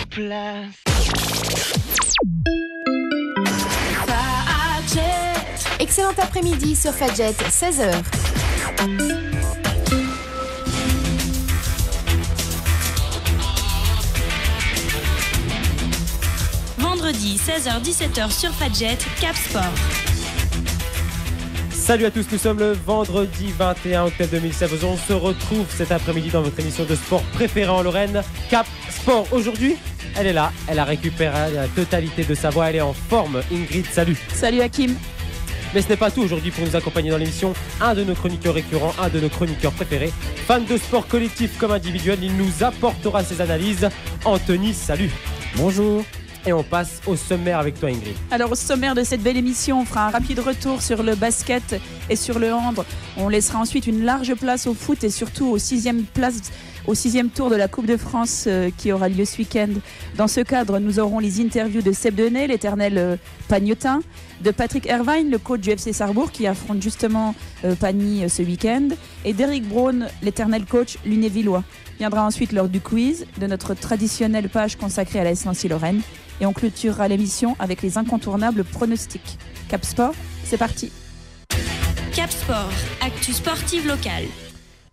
place. Excellent après-midi sur Fadjet, 16h. Vendredi 16h-17h sur Fadjet, Cap Sport. Salut à tous, nous sommes le vendredi 21 octobre 2016. On se retrouve cet après-midi dans votre émission de sport préférée en Lorraine, Cap Sport. Aujourd'hui, elle est là, elle a récupéré la totalité de sa voix, elle est en forme. Ingrid, salut. Salut Hakim. Mais ce n'est pas tout aujourd'hui pour nous accompagner dans l'émission. Un de nos chroniqueurs récurrents, un de nos chroniqueurs préférés, fan de sport collectif comme individuel, il nous apportera ses analyses. Anthony, salut. Bonjour. Et on passe au sommaire avec toi, Ingrid. Alors au sommaire de cette belle émission, on fera un rapide retour sur le basket et sur le hand. On laissera ensuite une large place au foot et surtout au sixième tour de la Coupe de France qui aura lieu ce week-end. Dans ce cadre, nous aurons les interviews de Seb Denay, l'éternel Pagnotin, de Patrick Ervine, le coach du FC Sarrebourg qui affronte justement Pagny ce week-end, et d'Eric Braun, l'éternel coach lunévillois. Viendra ensuite l'heure du quiz, de notre traditionnelle page consacrée à la Nancy Lorraine, et on clôturera l'émission avec les incontournables pronostics. Cap Sport, c'est parti. Cap Sport, actu sportive locale.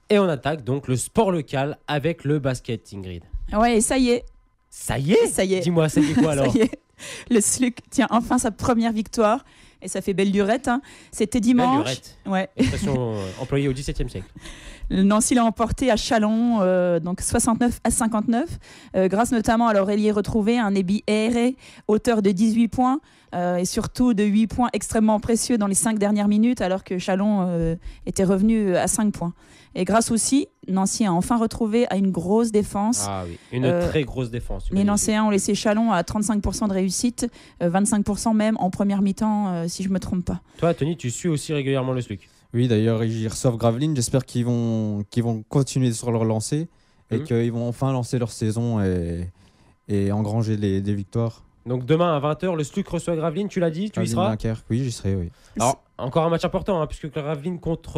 Et on attaque donc le sport local avec le basket, Ingrid. Ouais, et ça y est. Ça y est. Ça y est. Dis-moi, ça y est quoi alors? Ça y est. Le SLUC tient enfin sa première victoire. Et ça fait belle lurette. Hein. C'était dimanche. Belle lurette. Ouais. Expression employée au XVIIe siècle. Nancy l'a emporté à Châlons, donc 69-59, grâce notamment à leur ailier retrouvé, un Ebi Ehre, auteur de 18 points, et surtout de 8 points extrêmement précieux dans les 5 dernières minutes, alors que Châlons était revenu à 5 points. Et grâce aussi, Nancy a enfin retrouvé à une grosse défense. Ah oui, une très grosse défense. Les Nancéens ont laissé Châlons à 35% de réussite, 25% même en première mi-temps, si je ne me trompe pas. Toi, Tony, tu suis aussi régulièrement le SLUC. Oui, d'ailleurs, ils reçoivent Gravelines. J'espère qu'ils vont continuer sur leur lancée et qu'ils vont enfin lancer leur saison et engranger des victoires. Donc demain à 20h, le SLUC reçoit Gravelines, tu l'as dit, tu y seras? Dunkerque, oui, j'y serai, oui. Alors, encore un match important, hein, puisque Gravelines compte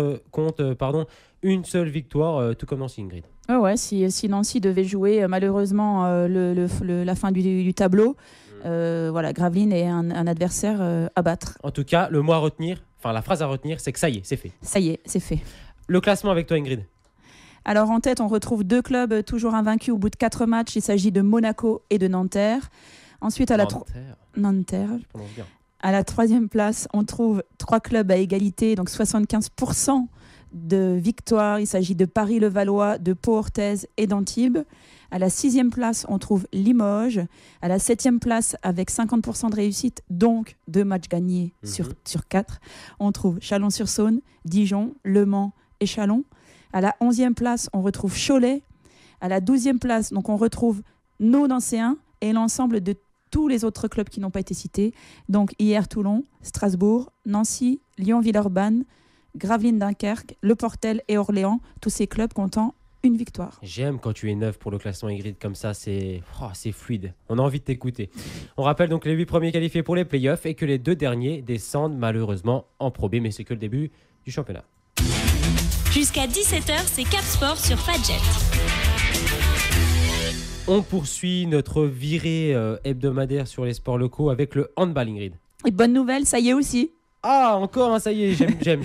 une seule victoire, tout comme Nancy, Ingrid. Ouais, si Nancy devait jouer malheureusement la fin du tableau, voilà, Gravelines est un adversaire à battre. En tout cas, le mot à retenir, enfin la phrase à retenir, c'est que ça y est, c'est fait. Ça y est, c'est fait. Le classement avec toi, Ingrid. Alors en tête, on retrouve deux clubs toujours invaincus au bout de 4 matchs. Il s'agit de Monaco et de Nanterre. Ensuite, à Nanterre. Je prononce bien. À la 3e place, on trouve 3 clubs à égalité, donc 75% de victoires. Il s'agit de Paris-Levallois, de Pau-Orthez et d'Antibes. À la 6e place, on trouve Limoges. À la 7e place, avec 50% de réussite, donc 2 matchs gagnés sur 4, on trouve Chalon-sur-Saône, Dijon, Le Mans et Châlons. À la 11e place, on retrouve Cholet. À la 12e place, donc on retrouve nos Nancéens et l'ensemble de tous les autres clubs qui n'ont pas été cités. Donc hier Toulon, Strasbourg, Nancy, Lyon-Villeurbanne, Gravelines-Dunkerque, Le Portel et Orléans. Tous ces clubs comptant une victoire. J'aime quand tu es neuve pour le classement, Ingrid, comme ça, c'est fluide. On a envie de t'écouter. On rappelle donc les 8 premiers qualifiés pour les playoffs et que les 2 derniers descendent malheureusement en Pro B, mais c'est que le début du championnat. Jusqu'à 17h, c'est Cap Sport sur Fadjet. On poursuit notre virée hebdomadaire sur les sports locaux avec le handball, Ingrid. Et bonne nouvelle, ça y est aussi. Ah, encore un, ça y est, j'aime.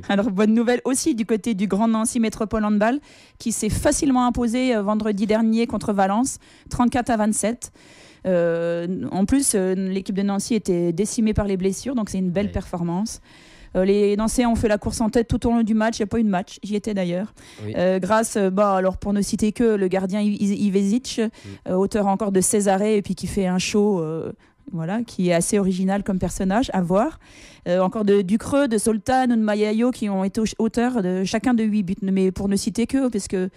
Alors, bonne nouvelle aussi du côté du Grand Nancy Métropole Handball qui s'est facilement imposé vendredi dernier contre Valence, 34-27. En plus, l'équipe de Nancy était décimée par les blessures, donc c'est une belle performance. Les Nancéens ont fait la course en tête tout au long du match. Il n'y a pas eu de match, j'y étais d'ailleurs. Oui. Grâce, alors pour ne citer que le gardien Ivezic, auteur encore de Césarée, et puis qui fait un show voilà, qui est assez original comme personnage à voir. Encore de Ducreux, de Soltan ou de Mayayo qui ont été auteurs de chacun de 8 buts. Mais pour ne citer que, parce que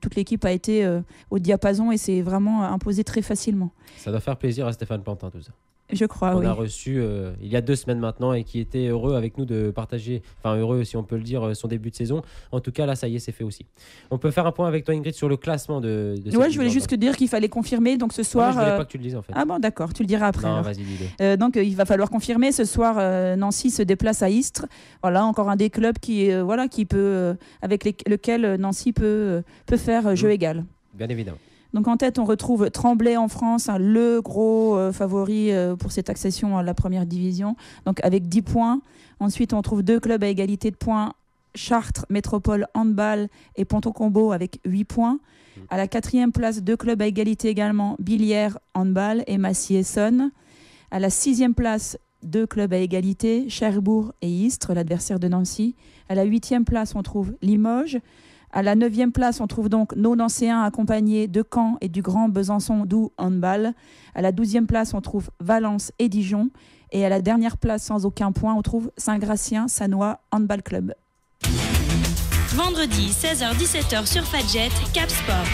toute l'équipe a été au diapason et s'est vraiment imposée très facilement. Ça doit faire plaisir à Stéphane Plantin tout ça. Je crois, oui. On a reçu il y a 2 semaines maintenant et qui était heureux avec nous de partager, enfin heureux si on peut le dire, son début de saison. En tout cas, là, ça y est, c'est fait aussi. On peut faire un point avec toi, Ingrid, sur le classement de ouais, je voulais juste dire qu'il fallait confirmer. Donc ce soir. Je voulais pas que tu le dises en fait. Ah bon, d'accord, tu le diras après. Non, vas-y, dis-le. Donc il va falloir confirmer. Ce soir, Nancy se déplace à Istres. Voilà, encore un des clubs qui peut, avec lequel Nancy peut faire jeu égal. Bien évidemment. Donc en tête, on retrouve Tremblay en France, hein, le gros favori pour cette accession à la première division, donc avec 10 points. Ensuite, on trouve 2 clubs à égalité de points, Chartres, Métropole, Handball et Ponto Combo avec 8 points. À la 4e place, 2 clubs à égalité également, Billières, Handball et Massy-Essonne. À la 6e place, 2 clubs à égalité, Cherbourg et Istres, l'adversaire de Nancy. À la 8e place, on trouve Limoges. À la 9e place, on trouve donc nos Nancéens accompagnés de Caen et du Grand Besançon, d'où Handball. À la 12e place, on trouve Valence et Dijon. Et à la dernière place, sans aucun point, on trouve Saint-Gratien, Sannois, Handball Club. Vendredi 16h-17h sur Fadjet, Cap Sport.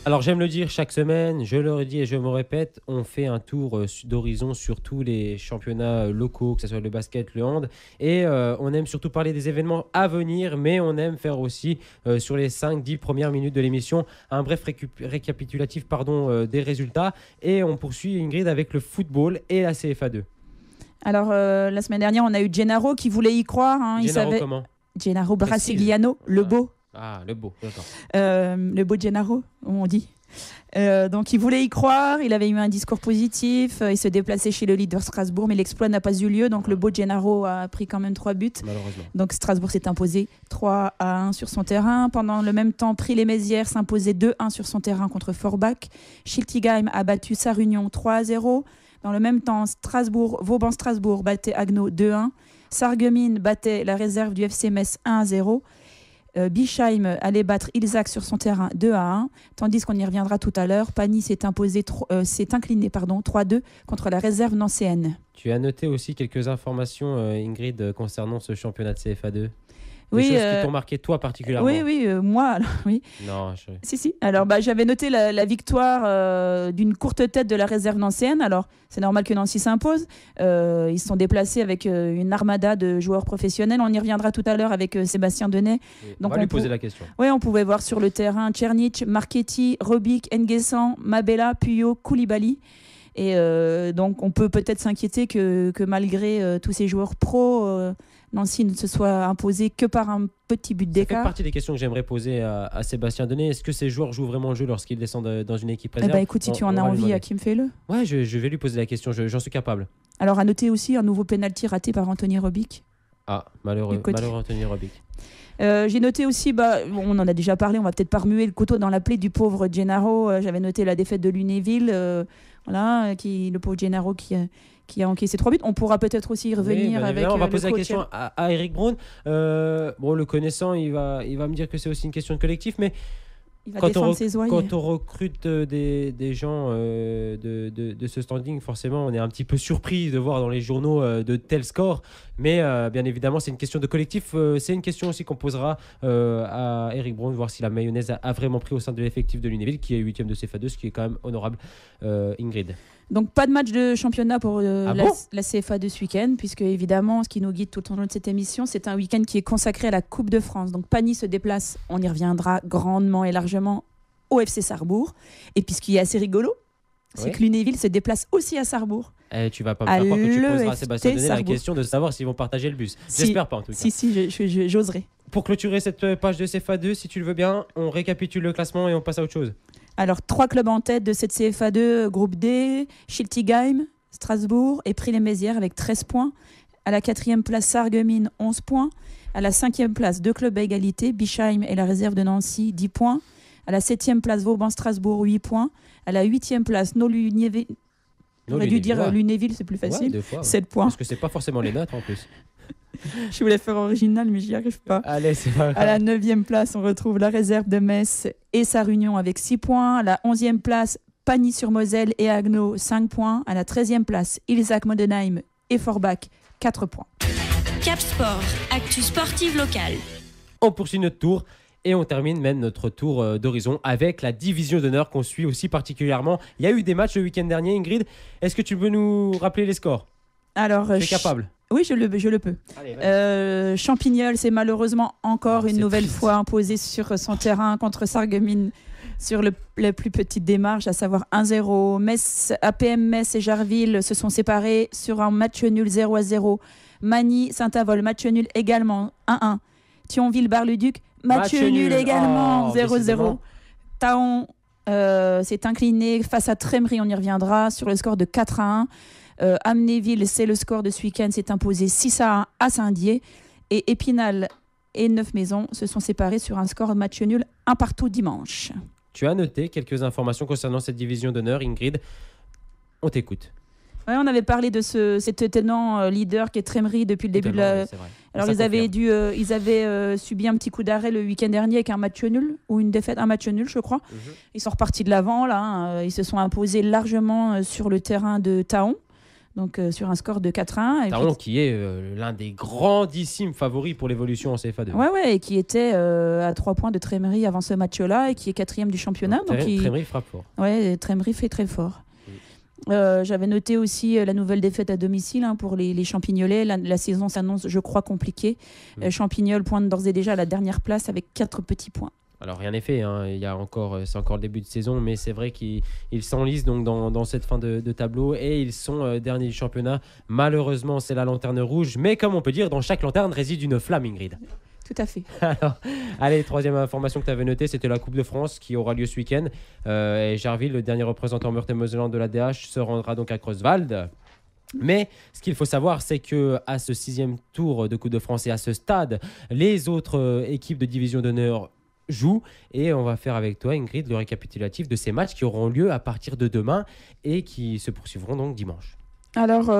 Alors j'aime le dire chaque semaine, je le redis et je me répète, on fait un tour d'horizon sur tous les championnats locaux, que ce soit le basket, le hand, et on aime surtout parler des événements à venir, mais on aime faire aussi sur les 5-10 premières minutes de l'émission un bref récapitulatif des résultats, et on poursuit Ingrid avec le football et la CFA2. Alors la semaine dernière, on a eu Gennaro qui voulait y croire. Gennaro comment ? Gennaro Brasigliano, le beau. Ah, le beau, d'accord. Le beau Gennaro, on dit. Donc il voulait y croire, il avait eu un discours positif, il se déplaçait chez le leader Strasbourg, mais l'exploit n'a pas eu lieu, donc le beau Gennaro a pris quand même 3 buts. Malheureusement. Donc Strasbourg s'est imposé 3-1 sur son terrain. Pendant le même temps, Prix-les-Mézières s'imposait 2-1 sur son terrain contre Forbach. Schiltigheim a battu Sarre-Union 3-0. Dans le même temps, Vauban-Strasbourg battait Agno 2-1. Sarreguemines battait la réserve du FC Metz 1-0. Bischheim allait battre Ilzac sur son terrain 2-1, tandis qu'on y reviendra tout à l'heure. Pagny s'est incliné 3-2 contre la réserve nancéenne. Tu as noté aussi quelques informations, Ingrid, concernant ce championnat de CFA2 ? Oui, choses qui t'ont marqué toi particulièrement. Oui, moi, alors, oui. Non, Si. Alors, j'avais noté la victoire d'une courte tête de la réserve nancéenne. Alors, c'est normal que Nancy s'impose. Ils se sont déplacés avec une armada de joueurs professionnels. On y reviendra tout à l'heure avec Sébastien Denet. Oui, donc, on va lui poser la question. Oui, on pouvait voir sur le terrain Tchernic, Marchetti, Robic, Nguessan, Mabella, Puyot, Koulibaly. Et donc, on peut peut-être s'inquiéter que malgré tous ces joueurs pros, Nancy ne se soit imposé que par un petit but d'écart. Ça fait partie des questions que j'aimerais poser à Sébastien Denet. Est-ce que ces joueurs jouent vraiment le jeu lorsqu'ils descendent dans une équipe réserve ? Écoute, si tu en as envie, Hakim, fais-le. Ouais, je vais lui poser la question, j'en suis capable. Alors, à noter aussi un nouveau pénalty raté par Anthony Robic. Ah, malheureux Anthony Robic. J'ai noté aussi, on en a déjà parlé, on va peut-être pas remuer le couteau dans la plaie du pauvre Gennaro. J'avais noté la défaite de Lunéville, le pauvre Gennaro qui a encaissé 3 buts. On pourra peut-être aussi y revenir avec on va poser la coach. question à Eric Braun. Le connaissant, il va me dire que c'est aussi une question de collectif, mais il va défendre ses oreilles. Quand on recrute des gens de ce standing, forcément, on est un petit peu surpris de voir dans les journaux de tels scores. Mais bien évidemment, c'est une question de collectif. C'est une question aussi qu'on posera à Eric Braun, voir si la mayonnaise a vraiment pris au sein de l'effectif de Lunéville, qui est 8e de CFA2, ce qui est quand même honorable. Ingrid. Donc pas de match de championnat pour la CFA2 ce week-end, puisque évidemment, ce qui nous guide tout au long de cette émission, c'est un week-end qui est consacré à la Coupe de France. Donc Pagny se déplace, on y reviendra grandement et largement, au FC Sarrebourg. Et puis ce qui est assez rigolo, c'est que Lunéville se déplace aussi à Sarrebourg. Tu vas pas me faire croire que tu poseras à Sébastien Denet la question de savoir s'ils vont partager le bus. J'espère pas en tout cas. Si, j'oserai. Pour clôturer cette page de CFA2, si tu le veux bien, on récapitule le classement et on passe à autre chose. Alors, 3 clubs en tête de cette CFA2, groupe D, Schiltigheim, Strasbourg et Prix-les-Mézières avec 13 points. À la 4e place, Sarreguemines, 11 points. À la 5e place, 2 clubs à égalité, Bischheim et la réserve de Nancy, 10 points. À la 7e place, Vauban-Strasbourg, 8 points. À la 8e place, Lunéville. On aurait dû dire Lunéville, c'est plus facile. 7 points. Parce que c'est pas forcément les notes en plus. Je voulais faire original, mais j'y arrive pas. Allez, c'est pas grave. À la 9e place, on retrouve la réserve de Metz et Sarre-Union avec 6 points. À la 11e place, Pagny-sur-Moselle et Agno, 5 points. À la 13e place, Ilzac-Modenheim et Forbach, 4 points. Cap Sport, actu sportive locale. On poursuit notre tour et on termine même notre tour d'horizon avec la division d'honneur qu'on suit aussi particulièrement. Il y a eu des matchs le week-end dernier, Ingrid. Est-ce que tu peux nous rappeler les scores ? Alors, tu es capable ? Oui, je le peux. Allez, Champignol s'est malheureusement encore une nouvelle fois imposé sur son terrain contre Sarreguemines sur la plus petite démarche, à savoir 1-0. Metz, APM Metz et Jarville se sont séparés sur un match nul 0-0. Magny, Saint-Avold, match nul également 1-1. Thionville, Bar-le-Duc, match nul également 0-0. Taon, s'est incliné face à Trémery, on y reviendra, sur le score de 4-1. Amnéville, c'est le score de ce week-end, s'est imposé 6-1 à Saint-Dié. Et Épinal et Neuf-Maisons se sont séparés sur un score match nul, un partout dimanche. Tu as noté quelques informations concernant cette division d'honneur, Ingrid. On t'écoute. Ouais, on avait parlé de cet étonnant leader qui est Trémery depuis le début de la... Oui, c'est vrai. Alors Ça ils avaient subi un petit coup d'arrêt le week-end dernier avec un match nul ou une défaite, un match nul je crois. Ils sont repartis de l'avant là, hein. Ils se sont imposés largement sur le terrain de Taon, donc sur un score de 4-1. Taon qui est l'un des grandissimes favoris pour l'évolution en CFA2. Ouais, et qui était à 3 points de Trémery avant ce match-là et qui est 4e du championnat. Trémery frappe fort. Ouais, Trémery fait très fort. J'avais noté aussi la nouvelle défaite à domicile pour les Champignolais. La saison s'annonce, je crois, compliquée. Champignol pointe d'ores et déjà à la dernière place avec 4 petits points. Alors rien n'est fait, hein. C'est encore le début de saison, mais c'est vrai qu'ils s'enlisent donc dans cette fin de tableau et ils sont derniers du championnat. Malheureusement, c'est la lanterne rouge, mais comme on peut dire, dans chaque lanterne réside une flamme, Ingrid. Tout à fait. Alors, allez, troisième information que tu avais notée, c'était la Coupe de France qui aura lieu ce week-end. Et Jarville, le dernier représentant Meurthe-et-Mosellande de la DH, se rendra donc à Creuswald. Mais ce qu'il faut savoir, c'est qu'à ce 6e tour de Coupe de France et à ce stade, les autres équipes de division d'honneur jouent. Et on va faire avec toi, Ingrid, le récapitulatif de ces matchs qui auront lieu à partir de demain et qui se poursuivront donc dimanche. Alors,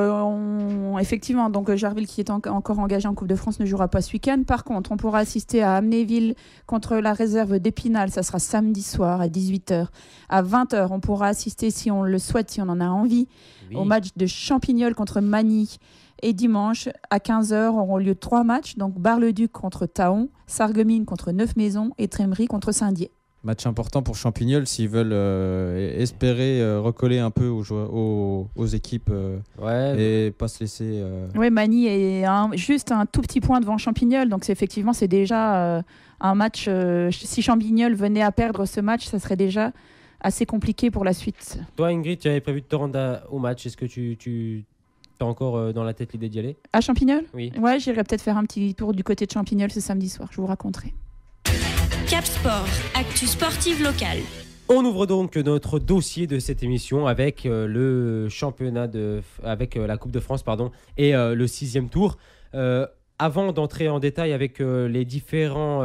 effectivement, donc Jarville, qui est encore engagé en Coupe de France, ne jouera pas ce week-end. Par contre, on pourra assister à Amnéville contre la réserve d'Épinal. Ça sera samedi soir à 18h. À 20h, on pourra assister, si on le souhaite, si on en a envie, au match de Champignol contre Magny. Et dimanche, à 15h, auront lieu 3 matchs. Donc, Bar-le-Duc contre Taon, Sarreguemines contre Neuf-Maisons et Trémery contre Saint-Dié. Match important pour Champignol s'ils veulent espérer recoller un peu aux équipes et pas se laisser... Oui, Magny est juste un tout petit point devant Champignol. Donc effectivement, c'est déjà un match... si Champignol venait à perdre ce match, ça serait déjà assez compliqué pour la suite. Toi, Ingrid, tu avais prévu de te rendre au match. Est-ce que tu as encore dans la tête l'idée d'y aller ? À Champignol ? Oui. Ouais, j'irai peut-être faire un petit tour du côté de Champignol ce samedi soir. Je vous raconterai. Cap Sport, actu sportive locale. On ouvre donc notre dossier de cette émission avec le championnat avec la Coupe de France et le 6e tour. Avant d'entrer en détail avec les différents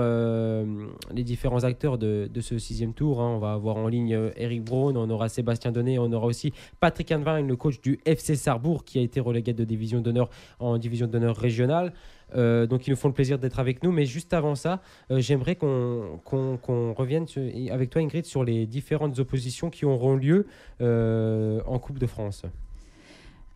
acteurs de ce 6e tour, on va avoir en ligne Eric Braun, on aura Sébastien Donnet, on aura aussi Patrick Hanvin, le coach du FC Sarrebourg qui a été relégué de division d'honneur en division d'honneur régionale. Donc ils nous font le plaisir d'être avec nous, mais juste avant ça, j'aimerais qu'on revienne avec toi, Ingrid, sur les différentes oppositions qui auront lieu en Coupe de France.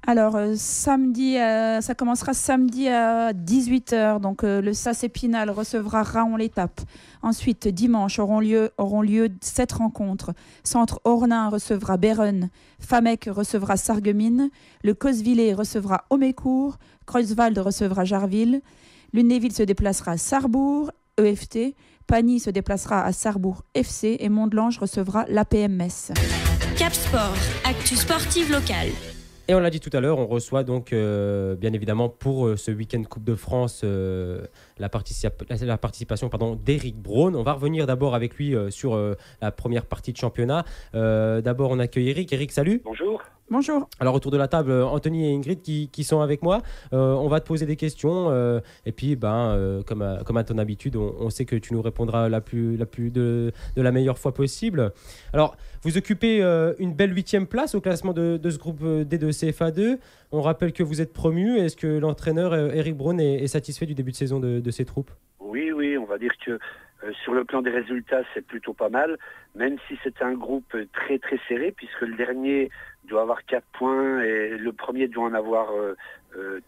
Alors, samedi, ça commencera samedi à 18h. Donc, le SAS Épinal recevra Raon-l'Étape. Ensuite, dimanche, auront lieu 7 rencontres. Centre Ornain recevra Béronne. Famec recevra Sarreguemines. Le Cosvillers recevra Homécourt. Creuswald recevra Jarville. Lunéville se déplacera à Sarrebourg, EFT. Pagny se déplacera à Sarrebourg, FC. Et Mont-de-Lange recevra l'APM Metz. Cap Sport, actu sportive locale. Et on l'a dit tout à l'heure, on reçoit donc bien évidemment pour ce week-end Coupe de France la participation d'Eric Braun. On va revenir d'abord avec lui sur la première partie de championnat. D'abord on accueille Eric. Eric, salut. Bonjour. Bonjour. Alors autour de la table, Anthony et Ingrid qui sont avec moi. On va te poser des questions et puis comme à ton habitude, on sait que tu nous répondras de la meilleure fois possible. Alors vous occupez une belle 8e place au classement de ce groupe D2 CFA2. On rappelle que vous êtes promu. Est-ce que l'entraîneur Eric Braun est satisfait du début de saison de ses troupes ? Oui, on va dire que sur le plan des résultats, c'est plutôt pas mal, même si c'est un groupe très très serré, puisque le dernier doit avoir 4 points et le premier doit en avoir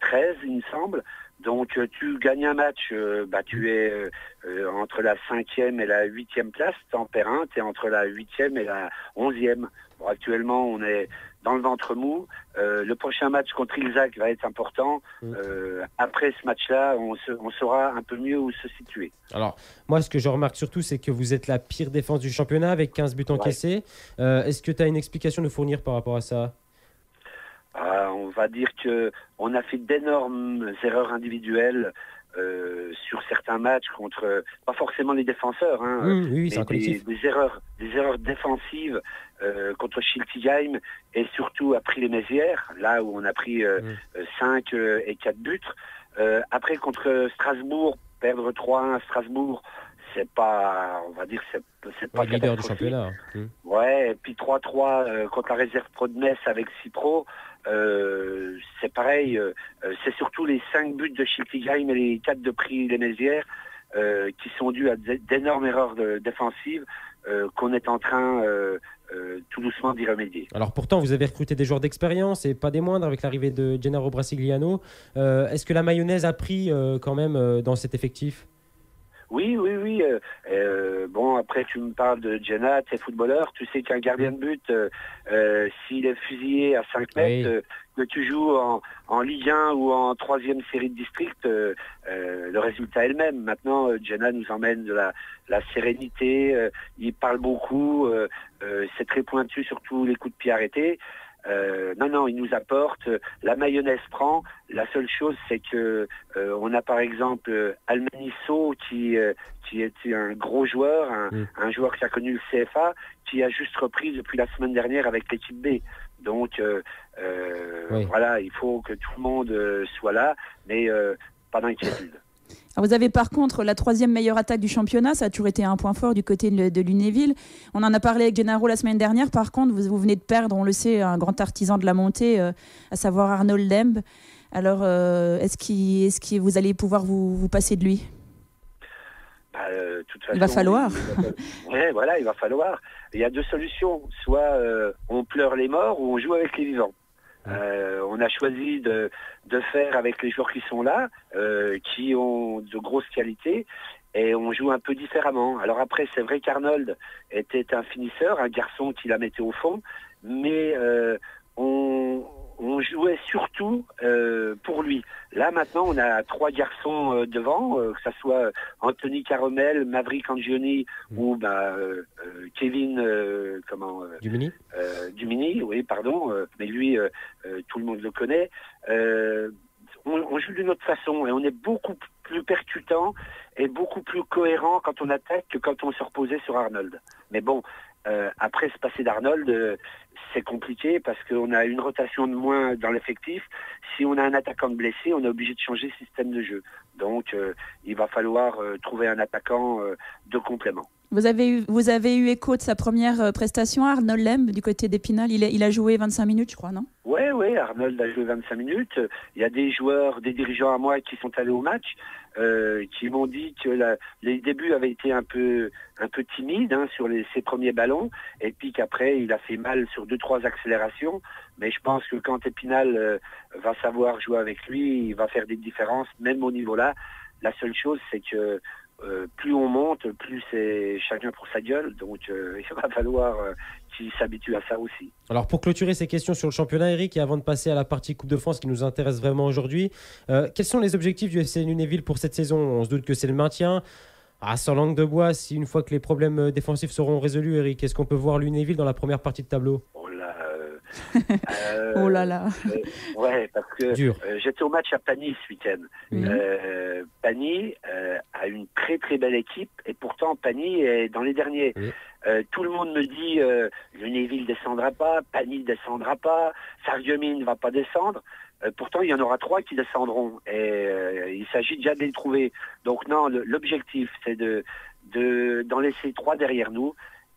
13, il me semble. Donc tu gagnes un match, tu es entre la 5e et la 8e place, tu en perds un, tu es entre la 8e et la 11e. Bon, actuellement, on est dans le ventre mou. Le prochain match contre Ilzac va être important. Après ce match-là, on saura un peu mieux où se situer. Alors, moi, ce que je remarque surtout, c'est que vous êtes la pire défense du championnat avec 15 buts encaissés. Est-ce que tu as une explication à nous fournir par rapport à ça ? On va dire qu'on a fait d'énormes erreurs individuelles. sur certains matchs contre, pas forcément les défenseurs, oui, c'est un mais collectif. des erreurs défensives contre Schiltigheim et surtout après les Mézières, là où on a pris 5 et 4 buts. Après contre Strasbourg, perdre 3-1 à Strasbourg, c'est pas, on va dire, c'est pas Le leader du catastrophique. championnat. Ouais, et puis 3-3 contre la réserve pro de Metz avec Cipro, c'est pareil. C'est surtout les 5 buts de Schiltigheim et les 4 de Prix-les-Mézières qui sont dus à d'énormes erreurs défensives qu'on est en train tout doucement d'y remédier. Alors pourtant, vous avez recruté des joueurs d'expérience et pas des moindres avec l'arrivée de Gennaro Brasigliano. Est-ce que la mayonnaise a pris quand même dans cet effectif ? Oui. Bon, après, tu me parles de Jenna, t'es footballeur. Tu sais qu'un gardien de but, s'il est fusillé à 5 mètres, que tu joues en Ligue 1 ou en 3e série de district, le résultat est le même. Maintenant, Jenna nous emmène de la sérénité. Il parle beaucoup. C'est très pointu sur tous les coups de pied arrêtés. Non, il nous apporte. La mayonnaise prend. La seule chose, c'est que on a par exemple Almenisso qui était un gros joueur, un joueur qui a connu le CFA, qui a juste repris depuis la semaine dernière avec l'équipe B. Donc voilà, il faut que tout le monde soit là, mais pas d'inquiétude. Alors vous avez par contre la 3e meilleure attaque du championnat, ça a toujours été un point fort du côté de Lunéville. On en a parlé avec Gennaro la semaine dernière, par contre vous venez de perdre, on le sait, un grand artisan de la montée, à savoir Arnold Lembe. Alors est-ce que vous allez pouvoir vous passer de lui ? Toute façon, il va falloir. Ouais, voilà, il va falloir. Il y a 2 solutions, soit on pleure les morts ou on joue avec les vivants. On a choisi de faire avec les joueurs qui sont là, qui ont de grosses qualités, et on joue un peu différemment. Alors après, c'est vrai qu'Arnold était un finisseur, un garçon qui la mettait au fond, mais on jouait surtout pour lui. Là maintenant, on a 3 garçons devant, que ça soit Anthony Caromel, Maverick Angioni ou Kevin Dumini. Dumini, oui, pardon, mais lui, tout le monde le connaît. On joue d'une autre façon et on est beaucoup plus percutant et beaucoup plus cohérent quand on attaque que quand on se reposait sur Arnold. Mais bon, après se passer d'Arnold, c'est compliqué parce qu'on a une rotation de moins dans l'effectif. Si on a un attaquant de blessé, on est obligé de changer le système de jeu. Donc, il va falloir trouver un attaquant de complément. Vous avez eu écho de sa première prestation, Arnold Lembe, du côté d'Épinal. Il a joué 25 minutes, je crois, non ? Oui, Arnold a joué 25 minutes. Il y a des joueurs, des dirigeants à moi qui sont allés au match, qui m'ont dit que les débuts avaient été un peu timides sur ses premiers ballons, et puis qu'après, il a fait mal sur 2-3 accélérations. Mais je pense que quand Épinal va savoir jouer avec lui, il va faire des différences, même au niveau-là. La seule chose, c'est que plus on monte, plus c'est chacun pour sa gueule. Donc il va falloir qu'il s'habitue à ça aussi. Alors pour clôturer ces questions sur le championnat, Eric, et avant de passer à la partie Coupe de France qui nous intéresse vraiment aujourd'hui, quels sont les objectifs du FC Lunéville pour cette saison ? On se doute que c'est le maintien. Sans langue de bois, si une fois que les problèmes défensifs seront résolus, Eric, est-ce qu'on peut voir Lunéville dans la première partie de tableau ? Oh là là. Ouais, parce que j'étais au match à Pagny ce week-end. Pagny a une très très belle équipe et pourtant Pagny est dans les derniers. Tout le monde me dit Lunéville descendra pas, Pagny ne descendra pas, Sarreguemines ne va pas descendre. Pourtant, il y en aura 3 qui descendront et il s'agit déjà de les trouver. Donc non, l'objectif c'est d'en laisser 3 derrière nous.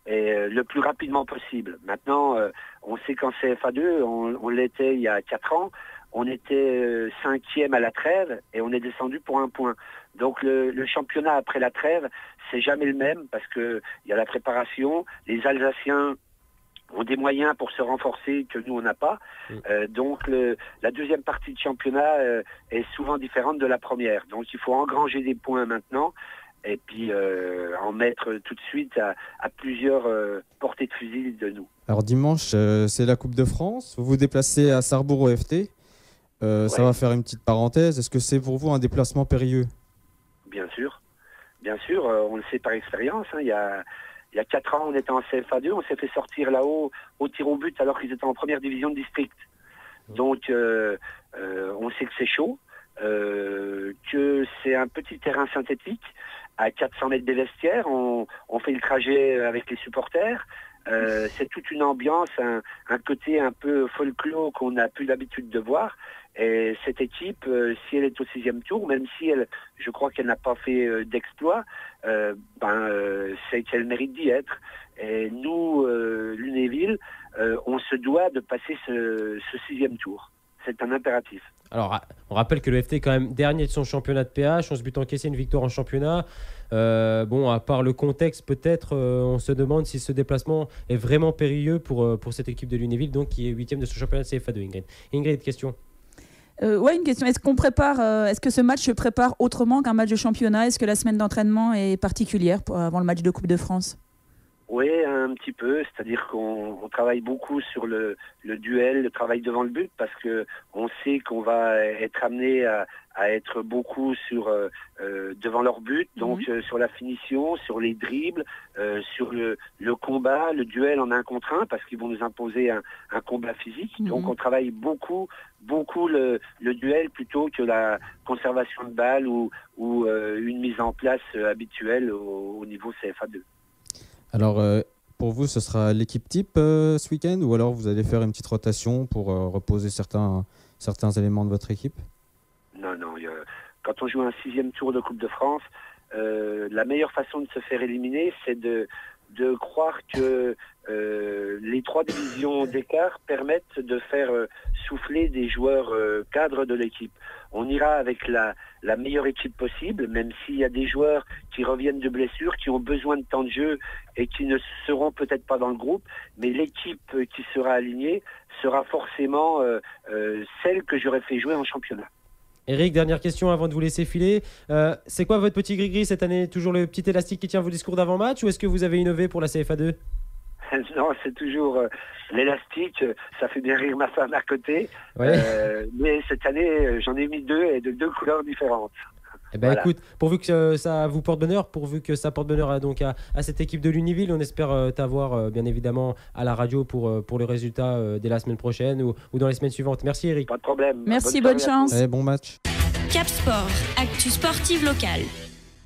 Et le plus rapidement possible. Maintenant, on sait qu'en CFA2, on l'était il y a 4 ans, on était 5e à la trêve et on est descendu pour 1 point. Donc le championnat après la trêve, c'est jamais le même parce que il y a la préparation, les Alsaciens ont des moyens pour se renforcer que nous on n'a pas. Donc la deuxième partie de championnat est souvent différente de la première. Donc il faut engranger des points maintenant. Et puis en mettre tout de suite à plusieurs portées de fusil de nous. Alors dimanche, c'est la Coupe de France. Vous vous déplacez à Sarrebourg au FT. Ça va faire une petite parenthèse. Est-ce que c'est pour vous un déplacement périlleux ? Bien sûr, on le sait par expérience. Il y a 4 ans, on était en CFA2, on s'est fait sortir là-haut au tir au but alors qu'ils étaient en première division de district. Donc on sait que c'est chaud. que c'est un petit terrain synthétique à 400 mètres des vestiaires. On fait le trajet avec les supporters. C'est toute une ambiance, un côté un peu folklore qu'on n'a plus l'habitude de voir. Et cette équipe, si elle est au 6e tour, même si je crois qu'elle n'a pas fait d'exploit, c'est qu'elle mérite d'y être. Et nous, Lunéville, on se doit de passer ce 6e tour. C'est un impératif. Alors, on rappelle que le FT est quand même dernier de son championnat de PH, 11 buts encaissés, une victoire en championnat. À part le contexte, peut-être, on se demande si ce déplacement est vraiment périlleux pour cette équipe de Lunéville, donc qui est 8e de son championnat de CFA2. Ingrid, question. Une question. Est-ce que ce match se prépare autrement qu'un match de championnat? Est-ce que la semaine d'entraînement est particulière avant le match de Coupe de France? Oui, un petit peu. C'est-à-dire qu'on travaille beaucoup sur le duel, le travail devant le but, parce que on sait qu'on va être amené à être beaucoup devant leur but, donc sur la finition, sur les dribbles, sur le combat, le duel en 1 contre 1, parce qu'ils vont nous imposer un combat physique. Donc on travaille beaucoup le duel plutôt que la conservation de balles ou une mise en place habituelle au niveau CFA2. Alors, pour vous, ce sera l'équipe type ce week-end, ou alors vous allez faire une petite rotation pour reposer certains éléments de votre équipe? Non. Quand on joue un 6e tour de Coupe de France, la meilleure façon de se faire éliminer, c'est de croire que les 3 divisions d'écart permettent de faire souffler des joueurs cadres de l'équipe. On ira avec la meilleure équipe possible, même s'il y a des joueurs qui reviennent de blessures, qui ont besoin de temps de jeu et qui ne seront peut-être pas dans le groupe, mais l'équipe qui sera alignée sera forcément celle que j'aurais fait jouer en championnat. Eric, dernière question avant de vous laisser filer. C'est quoi votre petit gris-gris cette année? Toujours le petit élastique qui tient vos discours d'avant-match, ou est-ce que vous avez innové pour la CFA2? Non, c'est toujours l'élastique. Ça fait bien rire ma femme à côté. Ouais. Mais cette année, j'en ai mis 2 et de 2 couleurs différentes. Eh ben, voilà. Écoute, pourvu que ça vous porte bonheur, pourvu que ça porte bonheur à cette équipe de Lunéville, on espère t'avoir bien évidemment à la radio pour le résultat dès la semaine prochaine ou dans les semaines suivantes. Merci Eric. Pas de problème. Merci, bonne chance. Allez, bon match. Cap Sport, actu sportive locale.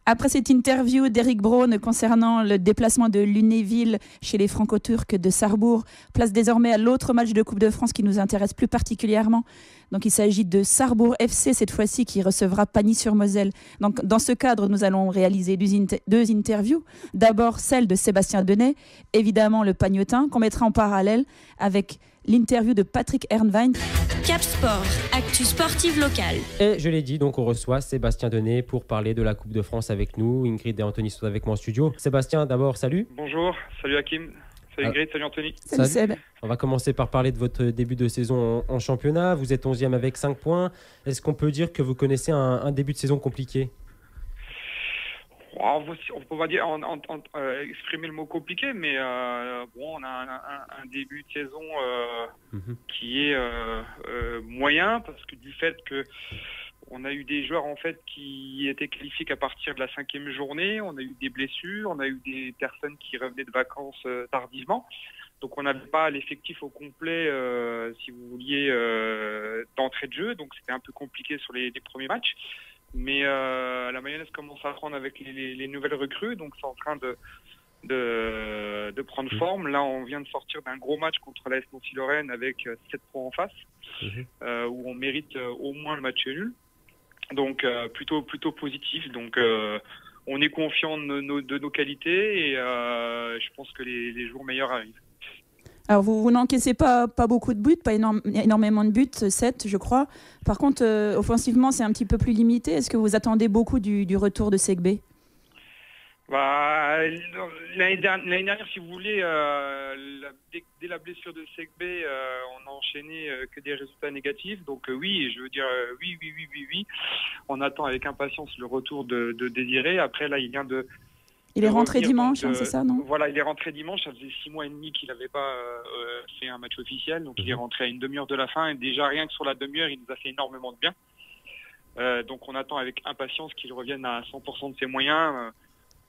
Après cette interview d'Eric Braun concernant le déplacement de Lunéville chez les Franco-Turcs de Sarrebourg, place désormais à l'autre match de Coupe de France qui nous intéresse plus particulièrement. Donc il s'agit de Sarrebourg FC cette fois-ci qui recevra Pagny-sur-Moselle. Donc dans ce cadre, nous allons réaliser 2 interviews. D'abord celle de Sébastien Denet, évidemment le Pagnotin, qu'on mettra en parallèle avec l'interview de Patrick Ernwein. Cap Sport, actu sportive locale. Et je l'ai dit, donc on reçoit Sébastien Denet pour parler de la Coupe de France avec nous. Ingrid et Anthony sont avec moi en studio. Sébastien, d'abord, salut. Bonjour, salut Hakim, salut Ingrid, salut Anthony. Salut Seb. On va commencer par parler de votre début de saison en championnat. Vous êtes 11e avec 5 points. Est-ce qu'on peut dire que vous connaissez un début de saison compliqué? On peut pas dire exprimer le mot compliqué, mais on a un début de saison qui est moyen, parce que du fait que on a eu des joueurs en fait qui étaient qualifiés qu'à partir de la 5e journée, on a eu des blessures, on a eu des personnes qui revenaient de vacances tardivement, donc on n'avait pas l'effectif au complet, si vous vouliez, d'entrée de jeu, donc c'était un peu compliqué sur les premiers matchs. Mais la mayonnaise commence à prendre avec les nouvelles recrues, donc c'est en train de prendre forme. Là, on vient de sortir d'un gros match contre l'AS Nancy-Lorraine avec 7 points en face, où on mérite au moins le match nul. Donc plutôt positif. Donc on est confiant de nos qualités et je pense que les jours meilleurs arrivent. Alors, vous n'encaissez pas beaucoup de buts, pas énormément de buts, 7 je crois. Par contre, offensivement, c'est un petit peu plus limité. Est-ce que vous attendez beaucoup du retour de Segbé? L'année dernière, si vous voulez, dès la blessure de Segbé, on a enchaîné que des résultats négatifs. Donc oui, je veux dire oui. On attend avec impatience le retour de Désiré. Après, là, il vient de... Il est rentré dimanche, c'est ça, non? Voilà, il est rentré dimanche. Ça faisait 6 mois et demi qu'il n'avait pas fait un match officiel. Donc il est rentré à une demi-heure de la fin. Et déjà, rien que sur la demi-heure, il nous a fait énormément de bien. Donc on attend avec impatience qu'il revienne à 100% de ses moyens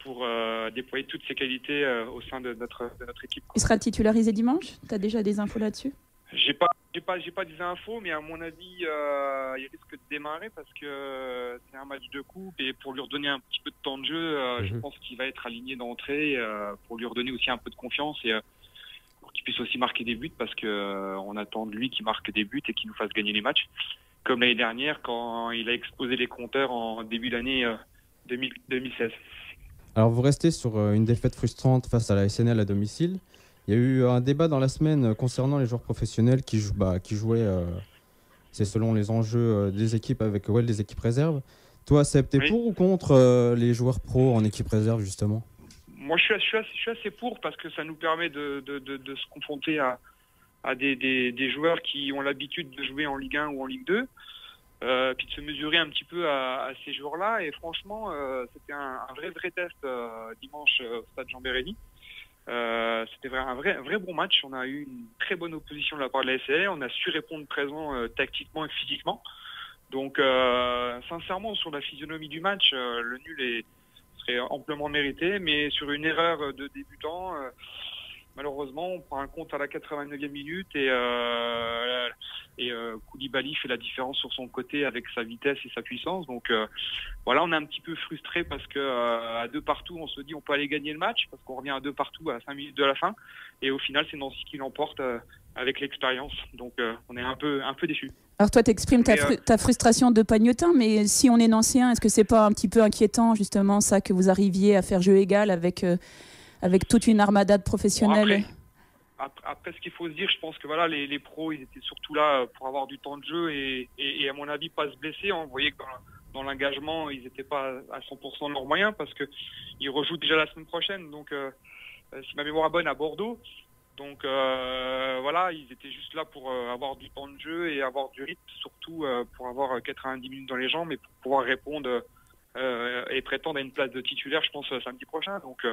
pour déployer toutes ses qualités au sein de notre équipe. Il sera titularisé dimanche? Tu as déjà des infos là-dessus? J'ai pas des infos, mais à mon avis, il risque de démarrer parce que c'est un match de coupe et pour lui redonner un petit peu de temps de jeu, je pense qu'il va être aligné d'entrée pour lui redonner aussi un peu de confiance et pour qu'il puisse aussi marquer des buts parce que on attend de lui qu'il marque des buts et qu'il nous fasse gagner les matchs. Comme l'année dernière quand il a explosé les compteurs en début d'année 2016. Alors vous restez sur une défaite frustrante face à la SNL à domicile. Il y a eu un débat dans la semaine concernant les joueurs professionnels qui jouaient, c'est selon les enjeux des équipes avec des équipes réserves. Toi, Seb, t'es pour ou contre les joueurs pros en équipe réserve justement ? Moi, je suis assez pour parce que ça nous permet de se confronter à des joueurs qui ont l'habitude de jouer en Ligue 1 ou en Ligue 2, puis de se mesurer un petit peu à ces joueurs-là. Et franchement, c'était un vrai test dimanche au stade Jean-Bérény. C'était un vrai bon match. On a eu une très bonne opposition de la part de la SL. On a su répondre présent tactiquement et physiquement. Donc, sincèrement, sur la physionomie du match, le nul serait amplement mérité. Mais sur une erreur de débutant, malheureusement, on prend un compte à la 89e minute et Koulibaly fait la différence sur son côté avec sa vitesse et sa puissance. Donc voilà, on est un petit peu frustré parce que à 2-2, on se dit on peut aller gagner le match parce qu'on revient à 2-2 à 5 minutes de la fin. Et au final, c'est Nancy qui l'emporte avec l'expérience. Donc on est un peu déçus. Alors toi, tu exprimes ta frustration de pagnotin, mais si on est nancéen, est-ce que c'est pas un petit peu inquiétant justement ça que vous arriviez à faire jeu égal avec toute une armada de professionnels? Bon, après, ce qu'il faut se dire, je pense que voilà, les pros, ils étaient surtout là pour avoir du temps de jeu et à mon avis, pas se blesser. On voyait que dans l'engagement, ils n'étaient pas à 100% de leurs moyens parce qu'ils rejouent déjà la semaine prochaine. Donc, si ma mémoire est bonne, à Bordeaux. Donc, voilà, ils étaient juste là pour avoir du temps de jeu et avoir du rythme, surtout pour avoir 90 minutes dans les jambes et pour pouvoir répondre et prétendre à une place de titulaire, je pense, samedi prochain. Donc,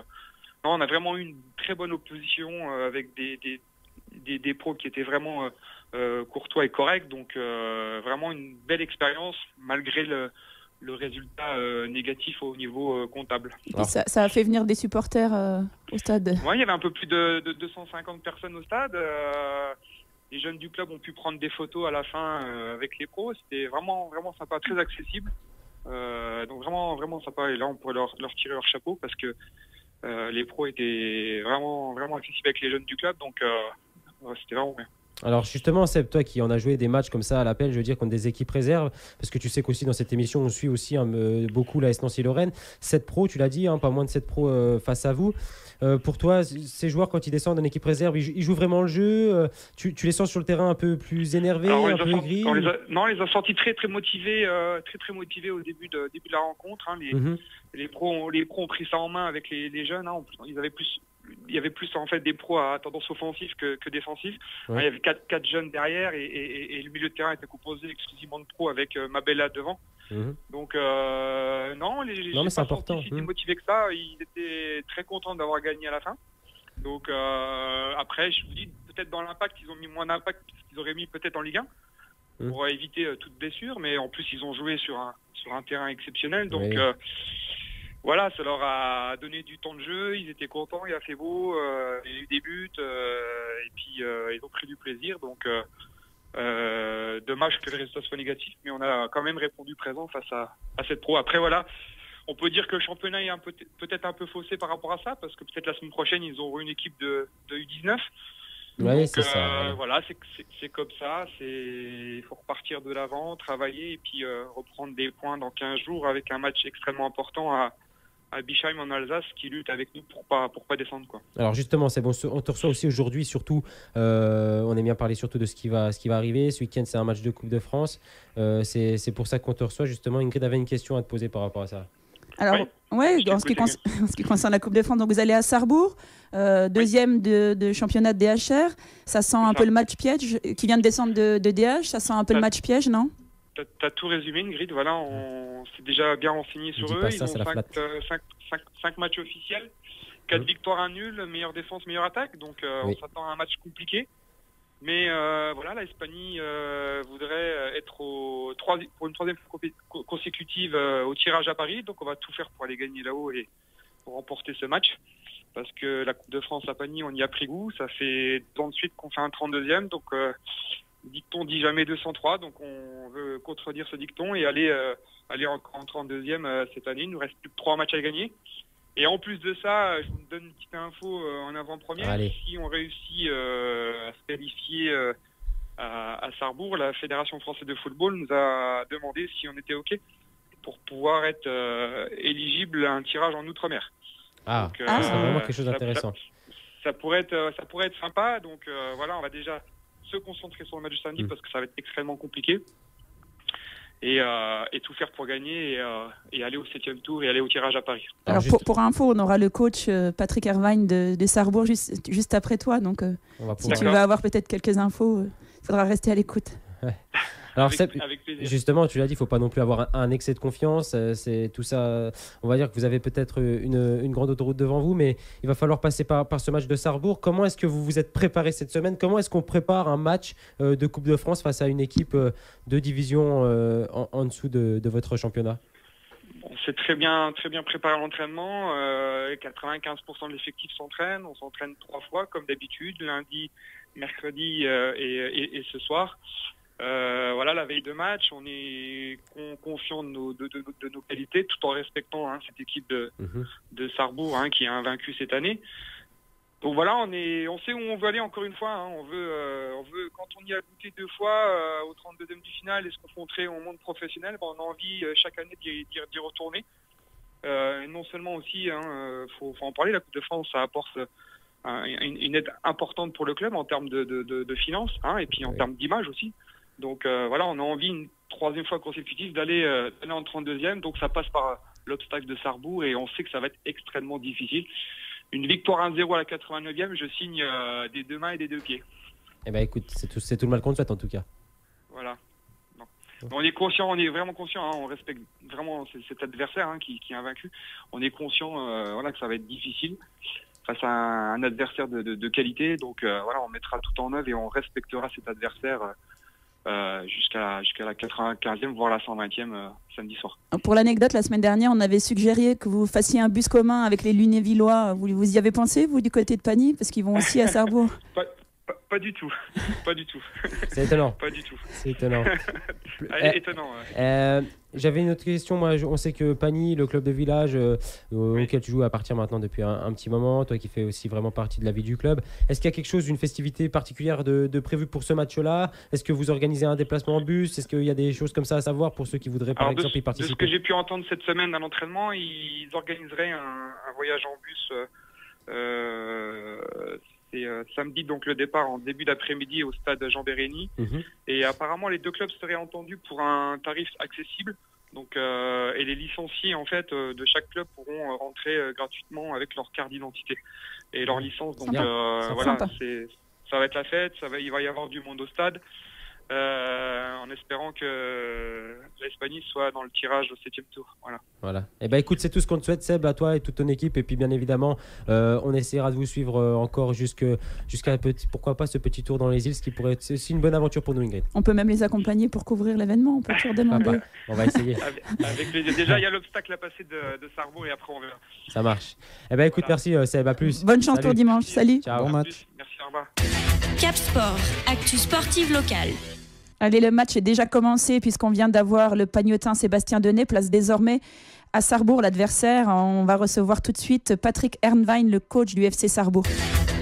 non, on a vraiment eu une très bonne opposition avec des pros qui étaient vraiment courtois et corrects. Donc vraiment une belle expérience malgré le résultat négatif au niveau comptable. Ça a fait venir des supporters au stade. Oui, il y avait un peu plus de 250 personnes au stade. Les jeunes du club ont pu prendre des photos à la fin avec les pros. C'était vraiment sympa, très accessible. Donc vraiment sympa. Et là, on pourrait leur tirer leur chapeau parce que les pros étaient vraiment accessibles avec les jeunes du club, donc c'était vraiment bien. Alors justement, Seb, toi qui en as joué des matchs comme ça à l'appel, je veux dire, contre des équipes réserves, parce que tu sais qu'aussi dans cette émission, on suit aussi beaucoup l'AS Nancy-Lorraine. 7 pros, tu l'as dit, pas moins de 7 pros face à vous. Pour toi, ces joueurs, quand ils descendent en équipe réserve, ils jouent vraiment le jeu. Tu les sens sur le terrain un peu plus énervés, un peu aigris? Non, on les a sentis très motivés, très motivés au début de la rencontre. Les pros ont pris ça en main avec les jeunes. Il y avait plus en fait des pros à tendance offensive que défensive. Il y avait quatre jeunes derrière et le milieu de terrain était composé exclusivement de pros avec Mabella devant. Donc non, les mais c'est important. Ils étaient motivés que ça. Ils étaient très contents d'avoir gagné à la fin. Donc après, je vous dis, peut-être dans l'impact, ils ont mis moins d'impact qu'ils auraient mis peut-être en Ligue 1 pour éviter toute blessure. Mais en plus, ils ont joué sur un terrain exceptionnel. Donc voilà, ça leur a donné du temps de jeu. Ils étaient contents, il a fait beau, il y a eu des buts et puis ils ont pris du plaisir. Donc dommage que le résultat soit négatif, mais on a quand même répondu présent face à cette pro. Après voilà, on peut dire que le championnat est peut-être un peu faussé par rapport à ça, parce que peut-être la semaine prochaine ils auront une équipe de U19. Oui, c'est ça. Voilà, c'est comme ça. Il faut repartir de l'avant, travailler et puis reprendre des points dans 15 jours avec un match extrêmement important à Bischheim en Alsace qui lutte avec nous pour pas descendre, quoi. Alors justement, c'est bon, on te reçoit aussi aujourd'hui, surtout on aime bien parler surtout de ce qui va arriver. Ce week-end, c'est un match de Coupe de France. C'est pour ça qu'on te reçoit justement. Ingrid avait une question à te poser par rapport à ça. Alors, en ce qui concerne la Coupe de France, donc vous allez à Sarrebourg, deuxième de championnat de DHR. Ça sent un peu le match piège, qui vient de descendre de DH. Ça sent un peu le match piège, non? T'as tout résumé, Ingrid. Voilà, on s'est déjà bien renseigné sur eux. Ils ont 5 matchs officiels, 4 victoires, 1 nul, meilleure défense, meilleure attaque. Donc on s'attend à un match compliqué. Mais voilà, la Hispanie voudrait être pour une troisième fois consécutive au tirage à Paris. Donc on va tout faire pour aller gagner là-haut et remporter ce match. Parce que la Coupe de France à Pagny, on y a pris goût. Ça fait 2 ans de suite qu'on fait un 32e. Donc, dicton dit jamais 203. Donc, on veut contredire ce dicton et aller en 32e cette année. Il nous reste plus que 3 matchs à gagner. Et en plus de ça, je vous donne une petite info en avant-première. Allez. Si on réussit à se qualifier à Sarrebourg, la Fédération française de football nous a demandé si on était OK pour pouvoir être éligible à un tirage en Outre-mer. Ah, Donc, c'est vraiment quelque chose d'intéressant. Ça pourrait être sympa. Donc voilà, on va déjà se concentrer sur le match de samedi parce que ça va être extrêmement compliqué. Et tout faire pour gagner et aller au 7e tour et aller au tirage à Paris. Alors pour info, on aura le coach Patrick Hervine de Sarrebourg juste après toi. Donc si tu vas avoir peut-être quelques infos, il faudra rester à l'écoute. Ouais. Alors avec plaisir. Justement, tu l'as dit, il ne faut pas non plus avoir un excès de confiance. C'est tout ça. On va dire que vous avez peut-être une grande autoroute devant vous, mais il va falloir passer par ce match de Sarrebourg. Comment est-ce que vous vous êtes préparé cette semaine? Comment est-ce qu'on prépare un match de Coupe de France face à une équipe de division en dessous de votre championnat? On s'est très bien préparé à l'entraînement. 95% de l'effectif s'entraîne. On s'entraîne 3 fois comme d'habitude, lundi, mercredi et ce soir. Voilà, la veille de match, on est confiant de nos qualités, tout en respectant cette équipe de Sarrebourg qui est invaincue cette année. Donc voilà, on sait où on veut aller encore une fois. On veut, quand on y a goûté 2 fois au 32e du final et se confronter au monde professionnel, on a envie chaque année d'y retourner. Non seulement aussi, faut en parler, la Coupe de France, ça apporte une aide importante pour le club en termes de finances, et puis en termes d'image aussi. Donc voilà, on a envie une 3e fois consécutive d'aller en 32e. Donc ça passe par l'obstacle de Sarrebourg et on sait que ça va être extrêmement difficile. Une victoire 1-0 à la 89e, je signe des 2 mains et des 2 pieds. Eh ben écoute, c'est tout le mal qu'on te souhaite en tout cas. Voilà. Non. On est conscient, on est vraiment conscient, on respecte vraiment cet adversaire qui est invaincu. On est conscient que ça va être difficile face à un adversaire de qualité. Donc voilà, on mettra tout en œuvre et on respectera cet adversaire jusqu'à la 95e, voire la 120e samedi soir. Pour l'anecdote, la semaine dernière, on avait suggéré que vous fassiez un bus commun avec les Lunévillois. Vous y avez pensé, vous, du côté de Pagny? Parce qu'ils vont aussi à Sarrebourg. Pas du tout. Pas du tout. C'est étonnant. Pas du tout. C'est étonnant. Étonnant. J'avais une autre question. Moi, on sait que Pagny, le club de village auquel tu joues à partir maintenant depuis un petit moment, toi qui fais aussi vraiment partie de la vie du club, est-ce qu'il y a quelque chose, une festivité particulière de prévue pour ce match-là? Est-ce que vous organisez un déplacement en bus? Est-ce qu'il y a des choses comme ça à savoir pour ceux qui voudraient par exemple y participer? De ce que j'ai pu entendre cette semaine à l'entraînement, ils organiseraient un voyage en bus. C'est samedi, donc le départ en début d'après-midi au stade Jean-Bérény. Et apparemment, les 2 clubs seraient entendus pour un tarif accessible. Donc, et les licenciés en fait de chaque club pourront rentrer gratuitement avec leur carte d'identité et leur licence. Donc voilà, ça va être la fête. Il va y avoir du monde au stade. En espérant que l'Espagne soit dans le tirage au 7e tour. Voilà. Eh ben écoute, c'est tout ce qu'on te souhaite, Seb, à toi et toute ton équipe. Et puis bien évidemment, on essaiera de vous suivre encore jusqu'à pourquoi pas ce petit tour dans les îles, ce qui pourrait être aussi une bonne aventure pour nous, Ingrid. On peut même les accompagner pour couvrir l'événement. On peut toujours demander. On va essayer. Avec plaisir. Déjà, il y a l'obstacle à passer de Sarrebourg et après on verra. Ça marche. Eh ben écoute, merci Seb, à plus. Bonne chance pour dimanche. Salut. Ciao. Bon match. Merci, au revoir. Cap Sport, actu sportive locale. Allez, le match est déjà commencé puisqu'on vient d'avoir le Pagnotin Sébastien Denet, place désormais à Sarrebourg l'adversaire. On va recevoir tout de suite Patrick Hervine, le coach du FC Sarrebourg.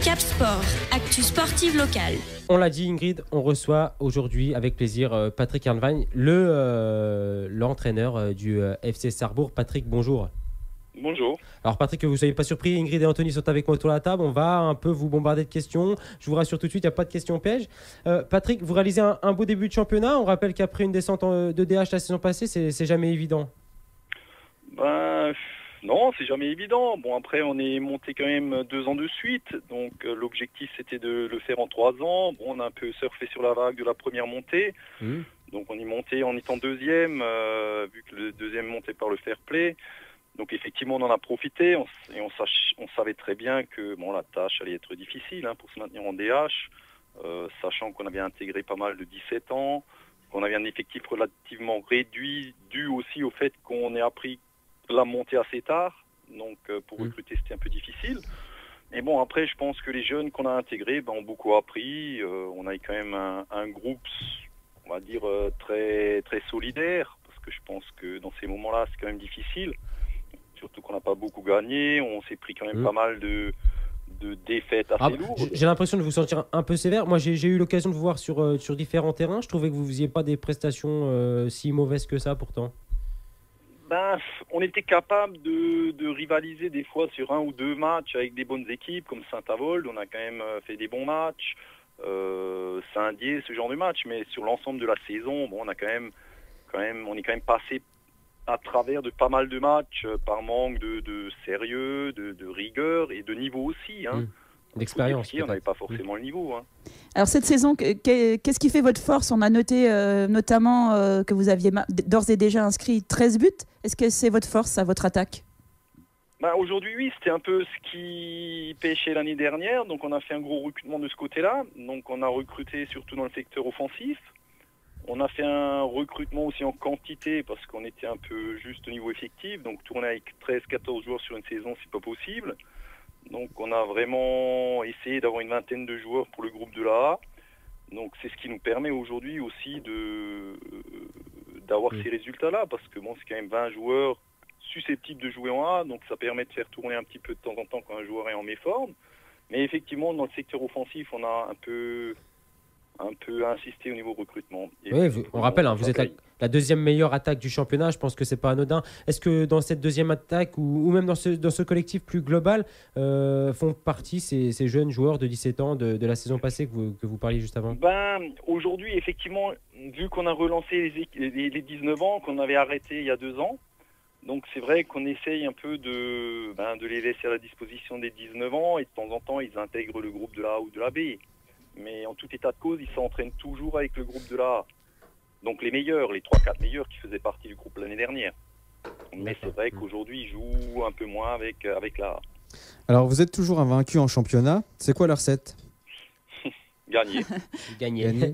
Cap Sport, actu sportive locale. On l'a dit, Ingrid, on reçoit aujourd'hui avec plaisir Patrick Hervine, l'entraîneur du FC Sarrebourg. Patrick, bonjour. Bonjour. Alors Patrick, que vous ne soyez pas surpris, Ingrid et Anthony sont avec moi autour de la table. On va un peu vous bombarder de questions. Je vous rassure tout de suite, il n'y a pas de questions pièges. Patrick, vous réalisez un beau début de championnat. On rappelle qu'après une descente de DH la saison passée, c'est jamais évident. Non, c'est jamais évident. Bon, après, on est monté quand même 2 ans de suite. Donc l'objectif, c'était de le faire en 3 ans. Bon, on a un peu surfé sur la vague de la première montée. Donc on est monté en étant 2e, vu que le 2e montait par le fair play. Donc effectivement, on en a profité et on savait très bien que la tâche allait être difficile pour se maintenir en DH, sachant qu'on avait intégré pas mal de 17 ans, qu'on avait un effectif relativement réduit, dû aussi au fait qu'on ait appris la montée assez tard. Donc pour recruter, c'était un peu difficile. Mais bon, après, je pense que les jeunes qu'on a intégrés ont beaucoup appris. On a quand même un groupe, on va dire, très, très solidaire, parce que je pense que dans ces moments-là, c'est quand même difficile. Surtout qu'on n'a pas beaucoup gagné. On s'est pris quand même pas mal de défaites assez lourdes. J'ai l'impression de vous sentir un peu sévère. Moi, j'ai eu l'occasion de vous voir sur différents terrains. Je trouvais que vous ne faisiez pas des prestations si mauvaises que ça, pourtant. On était capable de rivaliser des fois sur 1 ou 2 matchs avec des bonnes équipes comme Saint-Avold. On a quand même fait des bons matchs. Saint-Dié, ce genre de match. Mais sur l'ensemble de la saison, on est quand même passé à travers de pas mal de matchs par manque de sérieux, de rigueur et de niveau aussi. D'expérience. On n'avait pas forcément le niveau. Alors cette saison, qu'est-ce qui fait votre force? On a noté notamment que vous aviez d'ores et déjà inscrit 13 buts. Est-ce que c'est votre force à votre attaque? Aujourd'hui, oui, c'était un peu ce qui pêchait l'année dernière. Donc on a fait un gros recrutement de ce côté-là. Donc on a recruté surtout dans le secteur offensif. On a fait un recrutement aussi en quantité parce qu'on était un peu juste au niveau effectif. Donc tourner avec 13-14 joueurs sur une saison, c'est pas possible. Donc on a vraiment essayé d'avoir une vingtaine de joueurs pour le groupe de la A. Donc c'est ce qui nous permet aujourd'hui aussi d'avoir ces résultats-là, parce que c'est quand même 20 joueurs susceptibles de jouer en A, donc ça permet de faire tourner un petit peu de temps en temps quand un joueur est en méforme. Mais effectivement, dans le secteur offensif, on a un peu insisté au niveau recrutement. Oui, on rappelle, vous êtes la deuxième meilleure attaque du championnat. Je pense que c'est pas anodin. Est-ce que dans cette deuxième attaque ou même dans ce collectif plus global font partie ces jeunes joueurs de 17 ans de la saison passée que vous parliez juste avant? Aujourd'hui, effectivement, vu qu'on a relancé les 19 ans, qu'on avait arrêté il y a 2 ans, donc c'est vrai qu'on essaye un peu de les laisser à la disposition des 19 ans, et de temps en temps, ils intègrent le groupe de la A ou de la B. Mais en tout état de cause, ils s'entraînent toujours avec le groupe de la A. Donc les meilleurs, les 3-4 meilleurs qui faisaient partie du groupe l'année dernière. Mais c'est vrai qu'aujourd'hui, ils jouent un peu moins avec la A. Alors vous êtes toujours invaincu en championnat. C'est quoi la recette? Gagner. Gagner.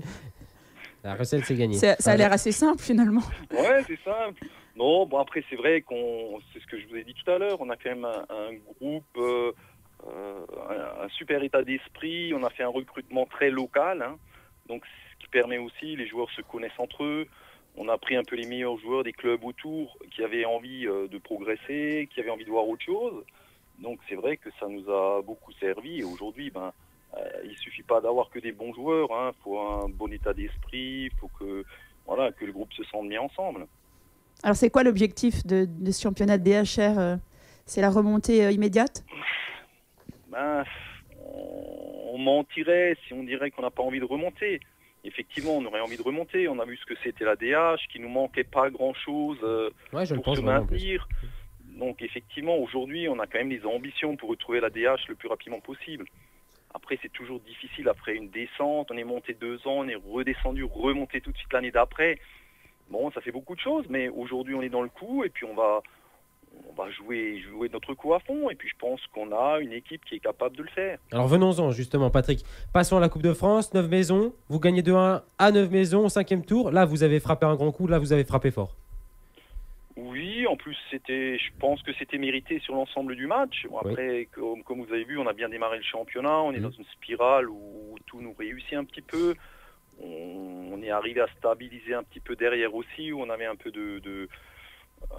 La recette, c'est gagner. Ça a l'air assez simple finalement. Ouais, c'est simple. Non, après c'est vrai c'est ce que je vous ai dit tout à l'heure, on a quand même un groupe... un super état d'esprit, on a fait un recrutement très local, donc ce qui permet aussi, les joueurs se connaissent entre eux, on a pris un peu les meilleurs joueurs des clubs autour qui avaient envie de progresser, qui avaient envie de voir autre chose, donc c'est vrai que ça nous a beaucoup servi, et aujourd'hui il suffit pas d'avoir que des bons joueurs, il faut un bon état d'esprit, il faut que le groupe se sente bien ensemble. Alors c'est quoi l'objectif de ce championnat de DHR? C'est la remontée immédiate? On mentirait si on dirait qu'on n'a pas envie de remonter. Effectivement, on aurait envie de remonter. On a vu ce que c'était la DH, qu'il nous manquait pas grand-chose pour se maintenir. Donc effectivement, aujourd'hui, on a quand même des ambitions pour retrouver la DH le plus rapidement possible. Après, c'est toujours difficile après une descente. On est monté 2 ans, on est redescendu, remonté tout de suite l'année d'après. Ça fait beaucoup de choses, mais aujourd'hui, on est dans le coup et puis on va jouer notre coup à fond, et puis je pense qu'on a une équipe qui est capable de le faire. Alors venons-en justement, Patrick. Passons à la Coupe de France, 9 maisons, vous gagnez 2-1 à 9 maisons au 5e tour. Là, vous avez frappé un grand coup, là, vous avez frappé fort. Oui, en plus, je pense que c'était mérité sur l'ensemble du match. Après, comme vous avez vu, on a bien démarré le championnat, on est dans une spirale où tout nous réussit un petit peu. On est arrivé à stabiliser un petit peu derrière aussi, où on avait un peu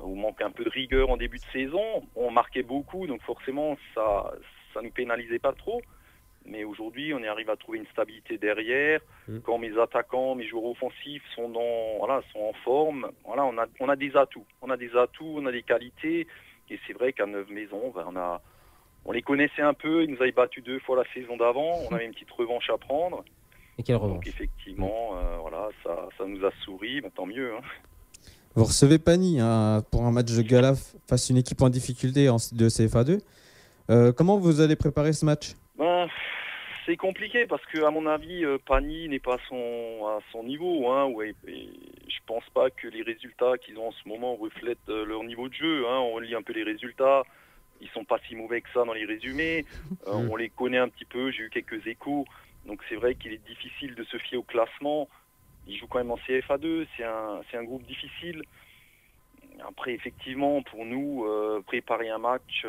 où manque un peu de rigueur en début de saison. On marquait beaucoup, donc forcément ça nous pénalisait pas trop. Mais aujourd'hui, on arrive à trouver une stabilité derrière. Quand mes attaquants, mes joueurs offensifs sont en forme, on a des atouts. On a des qualités. Et c'est vrai qu'à 9 maisons, on les connaissait un peu. Ils nous avaient battu 2 fois la saison d'avant. On avait une petite revanche à prendre. Et quelle revanche? Donc effectivement, ça nous a souri. Tant mieux. Vous recevez Pagny pour un match de gala face à une équipe en difficulté de CFA2. Comment vous allez préparer ce match? C'est compliqué parce que, à mon avis, Pagny n'est pas à son niveau. Je pense pas que les résultats qu'ils ont en ce moment reflètent leur niveau de jeu. On lit un peu les résultats. Ils sont pas si mauvais que ça dans les résumés. On les connaît un petit peu. J'ai eu quelques échos. Donc c'est vrai qu'il est difficile de se fier au classement. Ils jouent quand même en CFA2, c'est un groupe difficile. Après, effectivement, pour nous, préparer un match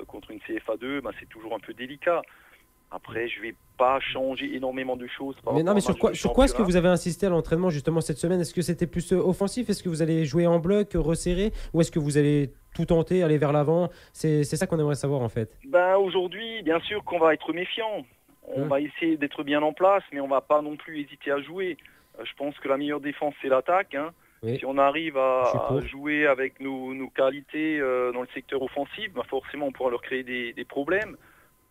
contre une CFA2, c'est toujours un peu délicat. Après, je vais pas changer énormément de choses. Mais sur quoi est-ce que vous avez insisté à l'entraînement justement cette semaine? Est-ce que c'était plus offensif? Est-ce que vous allez jouer en bloc, resserré? Ou est-ce que vous allez tout tenter, aller vers l'avant? C'est ça qu'on aimerait savoir en fait. Aujourd'hui, bien sûr qu'on va être méfiant. On va essayer d'être bien en place, mais on va pas non plus hésiter à jouer. Je pense que la meilleure défense, c'est l'attaque. Oui. Si on arrive à jouer avec nos qualités dans le secteur offensif, forcément on pourra leur créer des problèmes.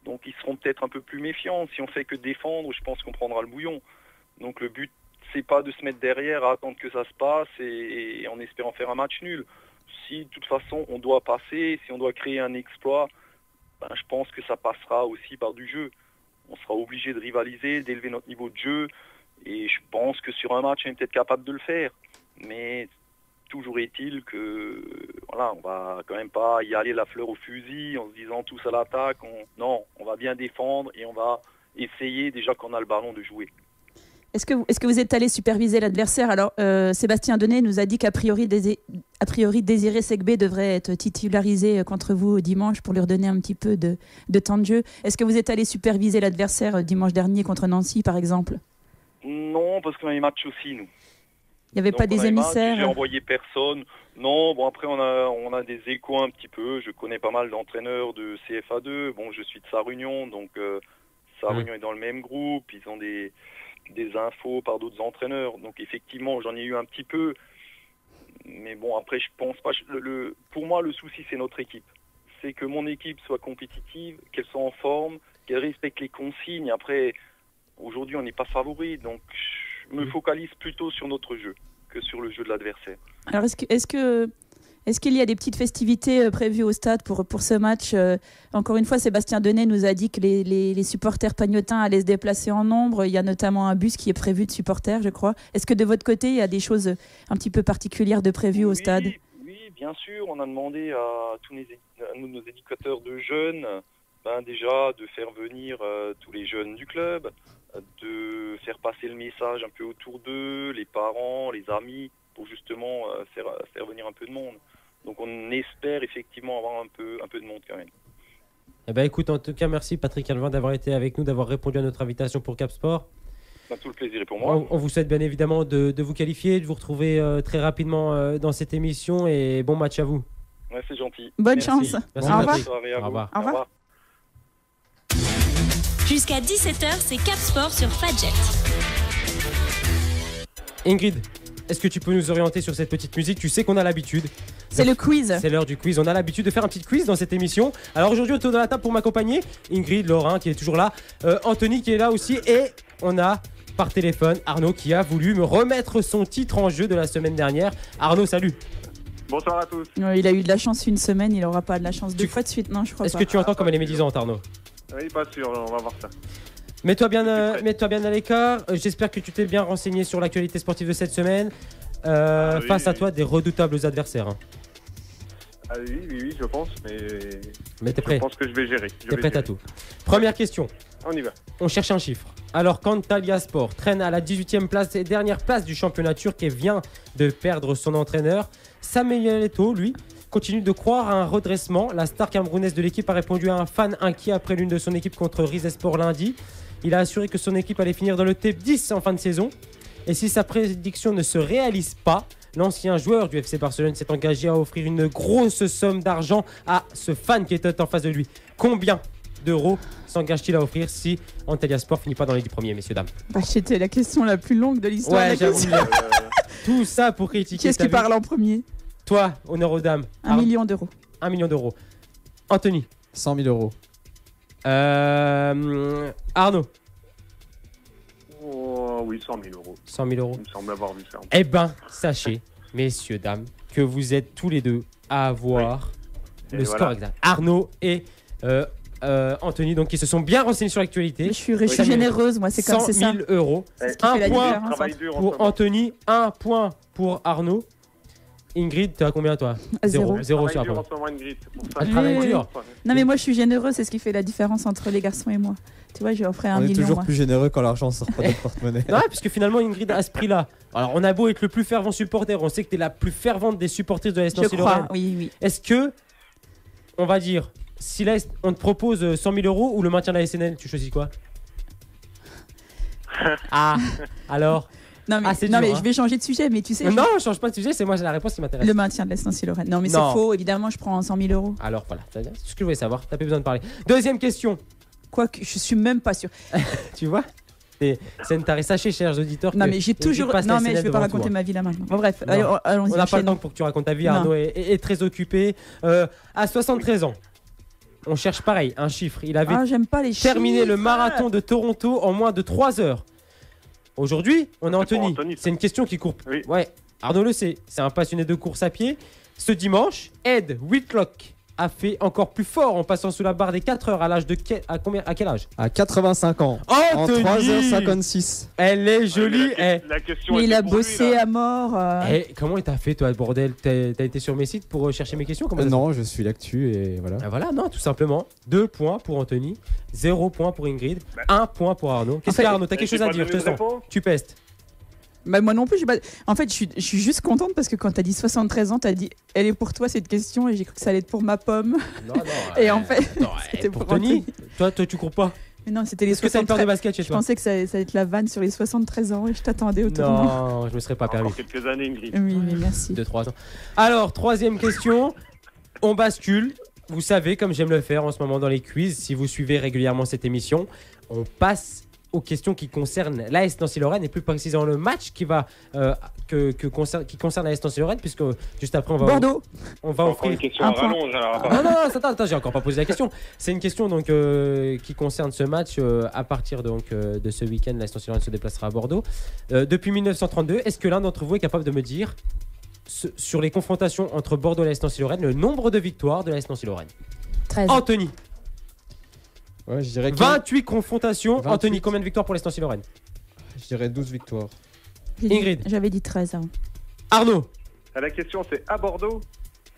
Donc ils seront peut-être un peu plus méfiants. Si on fait que défendre, je pense qu'on prendra le bouillon. Donc le but, c'est pas de se mettre derrière à attendre que ça se passe et en espérant faire un match nul. Si de toute façon on doit passer, si on doit créer un exploit, je pense que ça passera aussi par du jeu. On sera obligé de rivaliser, d'élever notre niveau de jeu. Et je pense que sur un match, on est peut-être capable de le faire. Mais toujours est-il que on va quand même pas y aller la fleur au fusil en se disant tous à l'attaque. Non, on va bien défendre et on va essayer déjà qu'on a le ballon de jouer. Est-ce que vous êtes allé superviser l'adversaire? Alors, Sébastien Denet nous a dit qu'a priori, Désiré Segbé devrait être titularisé contre vous dimanche pour lui redonner un petit peu de temps de jeu. Est-ce que vous êtes allé superviser l'adversaire dimanche dernier contre Nancy, par exemple? Non, parce qu'on a les matchs aussi, nous. Il n'y avait pas des émissaires? J'ai envoyé personne. Non, après on a des échos un petit peu. Je connais pas mal d'entraîneurs de CFA2. Je suis de Sarre-Union, donc Sarre-Union est dans le même groupe. Ils ont des infos par d'autres entraîneurs. Donc effectivement, j'en ai eu un petit peu. Mais après, je pense pas. Pour moi, le souci, c'est notre équipe. C'est que mon équipe soit compétitive, qu'elle soit en forme, qu'elle respecte les consignes. Après, aujourd'hui, on n'est pas favori. Donc, je me focalise plutôt sur notre jeu que sur le jeu de l'adversaire. Alors, est-ce qu'il y a des petites festivités prévues au stade pour ce match? Encore une fois, Sébastien Denet nous a dit que les supporters pagnotins allaient se déplacer en nombre. Il y a notamment un bus qui est prévu de supporters, je crois. Est-ce que de votre côté, il y a des choses un petit peu particulières de prévues au stade? Oui, bien sûr. On a demandé à tous nos éducateurs de jeunes déjà de faire venir tous les jeunes du club, de faire passer le message un peu autour d'eux, les parents, les amis, pour justement faire venir un peu de monde. Donc on espère effectivement avoir un peu de monde quand même. Écoute, en tout cas, merci Patrick Alvin d'avoir été avec nous, d'avoir répondu à notre invitation pour Cap Sport. Tout le plaisir est pour moi. On vous souhaite bien évidemment de vous qualifier, de vous retrouver très rapidement dans cette émission et bon match à vous. Ouais, c'est gentil. Bonne chance. Merci Patrick. Au revoir. Au revoir. Jusqu'à 17h, c'est Cap Sport sur Fadjet. Ingrid, est-ce que tu peux nous orienter sur cette petite musique? Tu sais qu'on a l'habitude. C'est le quiz. C'est l'heure du quiz. On a l'habitude de faire un petit quiz dans cette émission. Alors aujourd'hui, autour de la table pour m'accompagner, Ingrid, Laurent qui est toujours là, Anthony qui est là aussi, et on a par téléphone Arnaud qui a voulu me remettre son titre en jeu de la semaine dernière. Arnaud, salut. Bonsoir à tous. Il a eu de la chance une semaine, il n'aura pas de la chance deux fois de suite, non, je crois pas. Est-ce que tu entends comme elle est médisante, Arnaud? Oui, pas sûr, on va voir ça. Mets-toi bien à l'écart. J'espère que tu t'es bien renseigné sur l'actualité sportive de cette semaine. Face à toi, des redoutables adversaires. Oui, je pense, mais t'es prêt? Je pense que je vais gérer. T'es prêt à tout. Première question. On y va. On cherche un chiffre. Alors, qu'Antalya Sport traîne à la 18e place et dernière place du championnat turc et vient de perdre son entraîneur, Samuel Eto'o, lui, continue de croire à un redressement. La star camerounaise de l'équipe a répondu à un fan inquiet après l'une de son équipe contre Rizespor lundi. Il a assuré que son équipe allait finir dans le top 10 en fin de saison. Et si sa prédiction ne se réalise pas, l'ancien joueur du FC Barcelone s'est engagé à offrir une grosse somme d'argent à ce fan qui était en face de lui. Combien d'euros s'engage-t-il à offrir si Antalya Sport finit pas dans les 10 premiers, messieurs, dames? C'était la question la plus longue de l'histoire. Ouais, j'avoue. Tout ça pour critiquer. Qui est-ce qui parle en premier? Toi, honneur aux dames. 1 million d'euros. 1 million d'euros. Anthony. 100 000 euros. Arnaud. Oh, oui, 100 000 euros. 100 000 euros. Il me semble avoir vu ça. Eh ben, sachez, messieurs, dames, que vous êtes tous les deux à avoir le score exact. Arnaud et Anthony, donc qui se sont bien renseignés sur l'actualité. Je suis généreuse, moi, c'est comme c'est ça. 100 000 euros. Un point pour Anthony, un point pour Arnaud. Ingrid, tu as combien toi? Zéro. Zéro sur la dur en première. ce moment, Ingrid, c'est pour ça. Elle travaille dur. Non, mais moi, je suis généreux, c'est ce qui fait la différence entre les garçons et moi. Tu vois, j'ai offert 1 On est million. toujours moi. plus généreux quand l'argent sort pas de notre porte-monnaie. Non, puisque finalement Ingrid a ce prix-là. Alors on a beau être le plus fervent supporter, on sait que tu es la plus fervente des supportrices de l'AS Je Nancy-Lorraine. crois, oui. Est-ce que, on va dire, si là on te propose 100 000 euros ou le maintien de la SNL, tu choisis quoi? Ah, alors Non, mais, Ah, c'est dur, mais hein. je vais changer de sujet, mais tu sais. Non, je change pas de sujet, c'est moi la réponse qui m'intéresse. Le maintien de l'AS Nancy-Lorraine. Non, mais Non. c'est faux, évidemment, je prends 100 000 euros. Alors voilà, c'est ce que je voulais savoir, t'as pas besoin de parler. Deuxième question, Quoique, je suis même pas sûre. tu vois? C'est une tarée. Sachez, chers auditeurs, Non, que mais j'ai Ingrid toujours. passe la Non, mais je SNL vais pas devant raconter toi. ma vie là maintenant. Bon, bref, Non. allez, allons-y. On n'a pas le enchaînons. temps pour que tu racontes ta vie. Non. Arnaud est très occupé. À 73 ans, on cherche pareil, un chiffre. Il avait Ah, j'aime pas les terminé le chiffres. marathon de Toronto en moins de 3 heures. Aujourd'hui, on a C'est pour Anthony. Anthony, ça. C'est une question qui court. Oui. Ouais, Arnaud le sait. C'est un passionné de course à pied. Ce dimanche, Ed Whitlock a fait encore plus fort en passant sous la barre des 4 heures à l'âge de à quel âge? À 85 ans. Anthony En 3h56. Elle est jolie. La question Mais il était a pour lui, bossé là. à mort. Comment t'as fait toi, bordel? T'as été sur mes sites pour chercher mes questions? Comment ça se Non, je suis l'actu et voilà. Ah voilà, non, tout simplement. 2 points pour Anthony, 0 point pour Ingrid, 1 point pour Arnaud. Qu'est-ce En fait, qu'il y a, Arnaud? T'as Et quelque j'ai chose à pas dire, je te donné de sens. réponse. Tu pestes. Bah, moi non plus, en fait, je suis juste contente parce que quand t'as dit 73 ans, t'as dit elle est pour toi cette question et j'ai cru que ça allait être pour ma pomme. Non, non. Et en fait, c'était pour pour Tony. Toi, Toi, tu cours pas. Mais non, c'était les Est-ce que t'as une paire de 73. basket chez Je toi? pensais que ça allait être la vanne sur les 73 ans et je t'attendais au tournant. Non, je me serais pas permis. Encore quelques années, Ingrid. Oui, mais merci. 2-3 ans. Alors, troisième question. On bascule. Vous savez, comme j'aime le faire en ce moment dans les quiz, si vous suivez régulièrement cette émission, on passe aux questions qui concernent l'AS Nancy-Lorraine et plus précisément le match qui va qui concerne l'AS Nancy-Lorraine, puisque juste après on va Bordeaux. on va Encore offrir une question un à point. rallonge, alors. non, attends, j'ai encore pas posé la question. C'est une question donc qui concerne ce match à partir donc de ce week-end. L'AS Nancy-Lorraine se déplacera à Bordeaux. Depuis 1932, est-ce que l'un d'entre vous est capable de me dire sur les confrontations entre Bordeaux et l'AS Nancy-Lorraine le nombre de victoires de l'AS Nancy-Lorraine? 13. Anthony, Ouais, je dirais, 28 confrontations. 28. Anthony, combien de victoires pour l'AS Nancy-Lorraine? je dirais 12 victoires. Ingrid. J'avais dit 13 avant. Arnaud? La question, c'est à Bordeaux.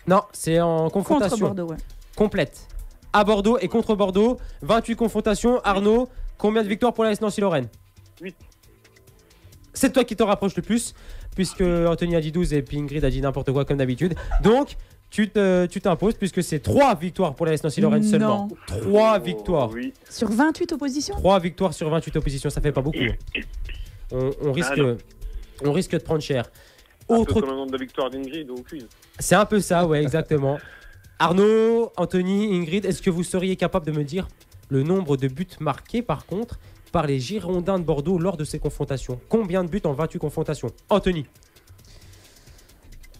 Non, c'est en Contre confrontation Bordeaux, ouais. complète. À Bordeaux et contre Bordeaux, 28 confrontations. Arnaud, combien de victoires pour l'AS Nancy-Lorraine? 8. C'est toi qui t'en rapproches le plus, puisque Anthony a dit 12 et puis Ingrid a dit n'importe quoi comme d'habitude. Donc, tu t'imposes, puisque c'est 3 victoires pour l'AS Nancy-Lorraine Non. seulement. 3 victoires. Oui. Sur 28 oppositions 3 victoires sur 28 oppositions, ça fait pas beaucoup. On risque, non. on risque de prendre cher. Un peu Autre... comme le nombre de victoires d'Ingrid au quiz. C'est un peu ça, ouais, exactement. Arnaud, Anthony, Ingrid, est-ce que vous seriez capable de me dire le nombre de buts marqués, par contre, par les Girondins de Bordeaux lors de ces confrontations? Combien de buts en 28 confrontations? Anthony?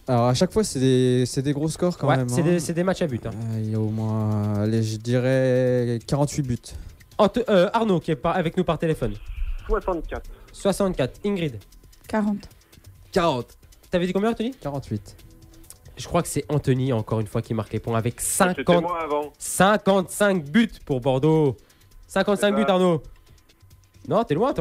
Alors à chaque fois, c'est des gros scores quand Ouais, même. c'est des matchs à but. Hein. Il y a au moins, allez, je dirais 48 buts. Arnaud, qui est avec nous par téléphone. 64. 64. Ingrid? 40. 40. T'avais dit combien, Anthony? 48. Je crois que c'est Anthony, encore une fois, qui marque les points avec C'était 50, moi avant. 55 buts pour Bordeaux. 55 C'est buts, ça. Arnaud. Non, t'es loin.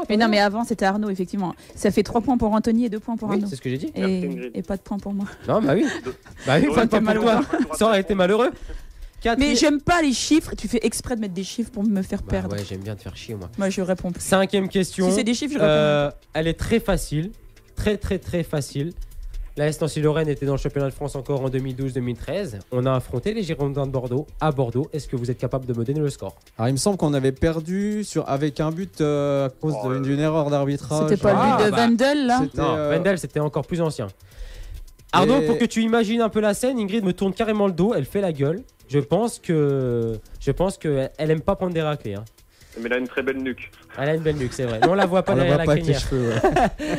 Mais non, mais avant, c'était Arnaud, effectivement. Ça fait 3 points pour Anthony et 2 points pour Oui, Arnaud. c'est ce que j'ai dit. Merci, Ingrid. Et pas de points pour moi. Non, bah oui. Bah oui, Ouais, pas de t'es point pour toi. Ça aurait été malheureux. Mais j'aime pas les chiffres. Tu fais exprès de mettre des chiffres pour me faire Bah perdre. ouais, j'aime bien te faire chier, moi. Moi, je réponds plus. 5e question. Si c'est des chiffres, je réponds. Elle est très facile. Très facile. L'AS Nancy-Lorraine était dans le championnat de France encore en 2012-2013. On a affronté les Girondins de Bordeaux à Bordeaux. Est-ce que vous êtes capable de me donner le score? Alors il me semble qu'on avait perdu avec un but à cause d'une erreur d'arbitrage. C'était pas le but de Wendel, là? C'était, Non, Wendel, c'était encore plus ancien. Arnaud, pour que tu imagines un peu la scène, Ingrid me tourne carrément le dos, elle fait la gueule. Je pense que elle aime pas prendre des raclés. Hein. Mais elle a une très belle nuque. Elle a une belle nuque, c'est vrai. Mais on la voit pas On la derrière voit la pas avec les crinière. cheveux.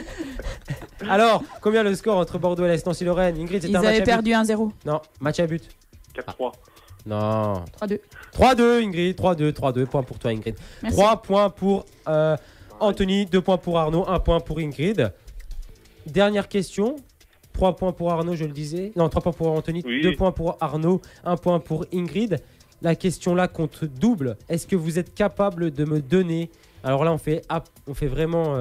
Ouais. Alors, combien le score entre Bordeaux et l'AS Nancy-Lorraine? Ingrid, c'était Ils un match avaient à perdu 1-0. but. Non, match à but. 4-3. Non. 3-2. 3-2, Ingrid. 3-2. Point pour toi, Ingrid. Merci. 3 points pour Anthony, 2 points pour Arnaud, 1 point pour Ingrid. Dernière question. 3 points pour Arnaud, je le disais. Non, 3 points pour Anthony, Oui. 2 points pour Arnaud, 1 point pour Ingrid. La question là compte double. Est-ce que vous êtes capable de me donner... Alors là, on fait vraiment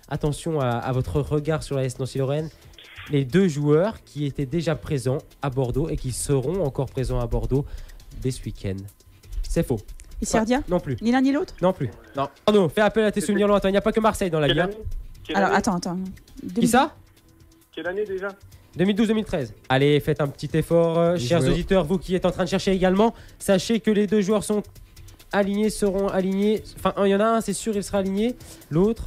attention à votre regard sur la AS Nancy-Lorraine. les 2 joueurs qui étaient déjà présents à Bordeaux et qui seront encore présents à Bordeaux dès ce week-end. C'est faux. Et Serdia? Non plus. Ni l'un ni l'autre? Non plus. Non. Arnaud, fais appel à tes souvenirs lointains. Il n'y a pas que Marseille dans la Ligue 1. Alors, attends. Qui ça? Quelle année déjà? 2012-2013. Allez, faites un petit effort, chers auditeurs, vous qui êtes en train de chercher également. Sachez que les 2 joueurs sont alignés, seront alignés. Enfin, il y en a un, c'est sûr, il sera aligné. L'autre,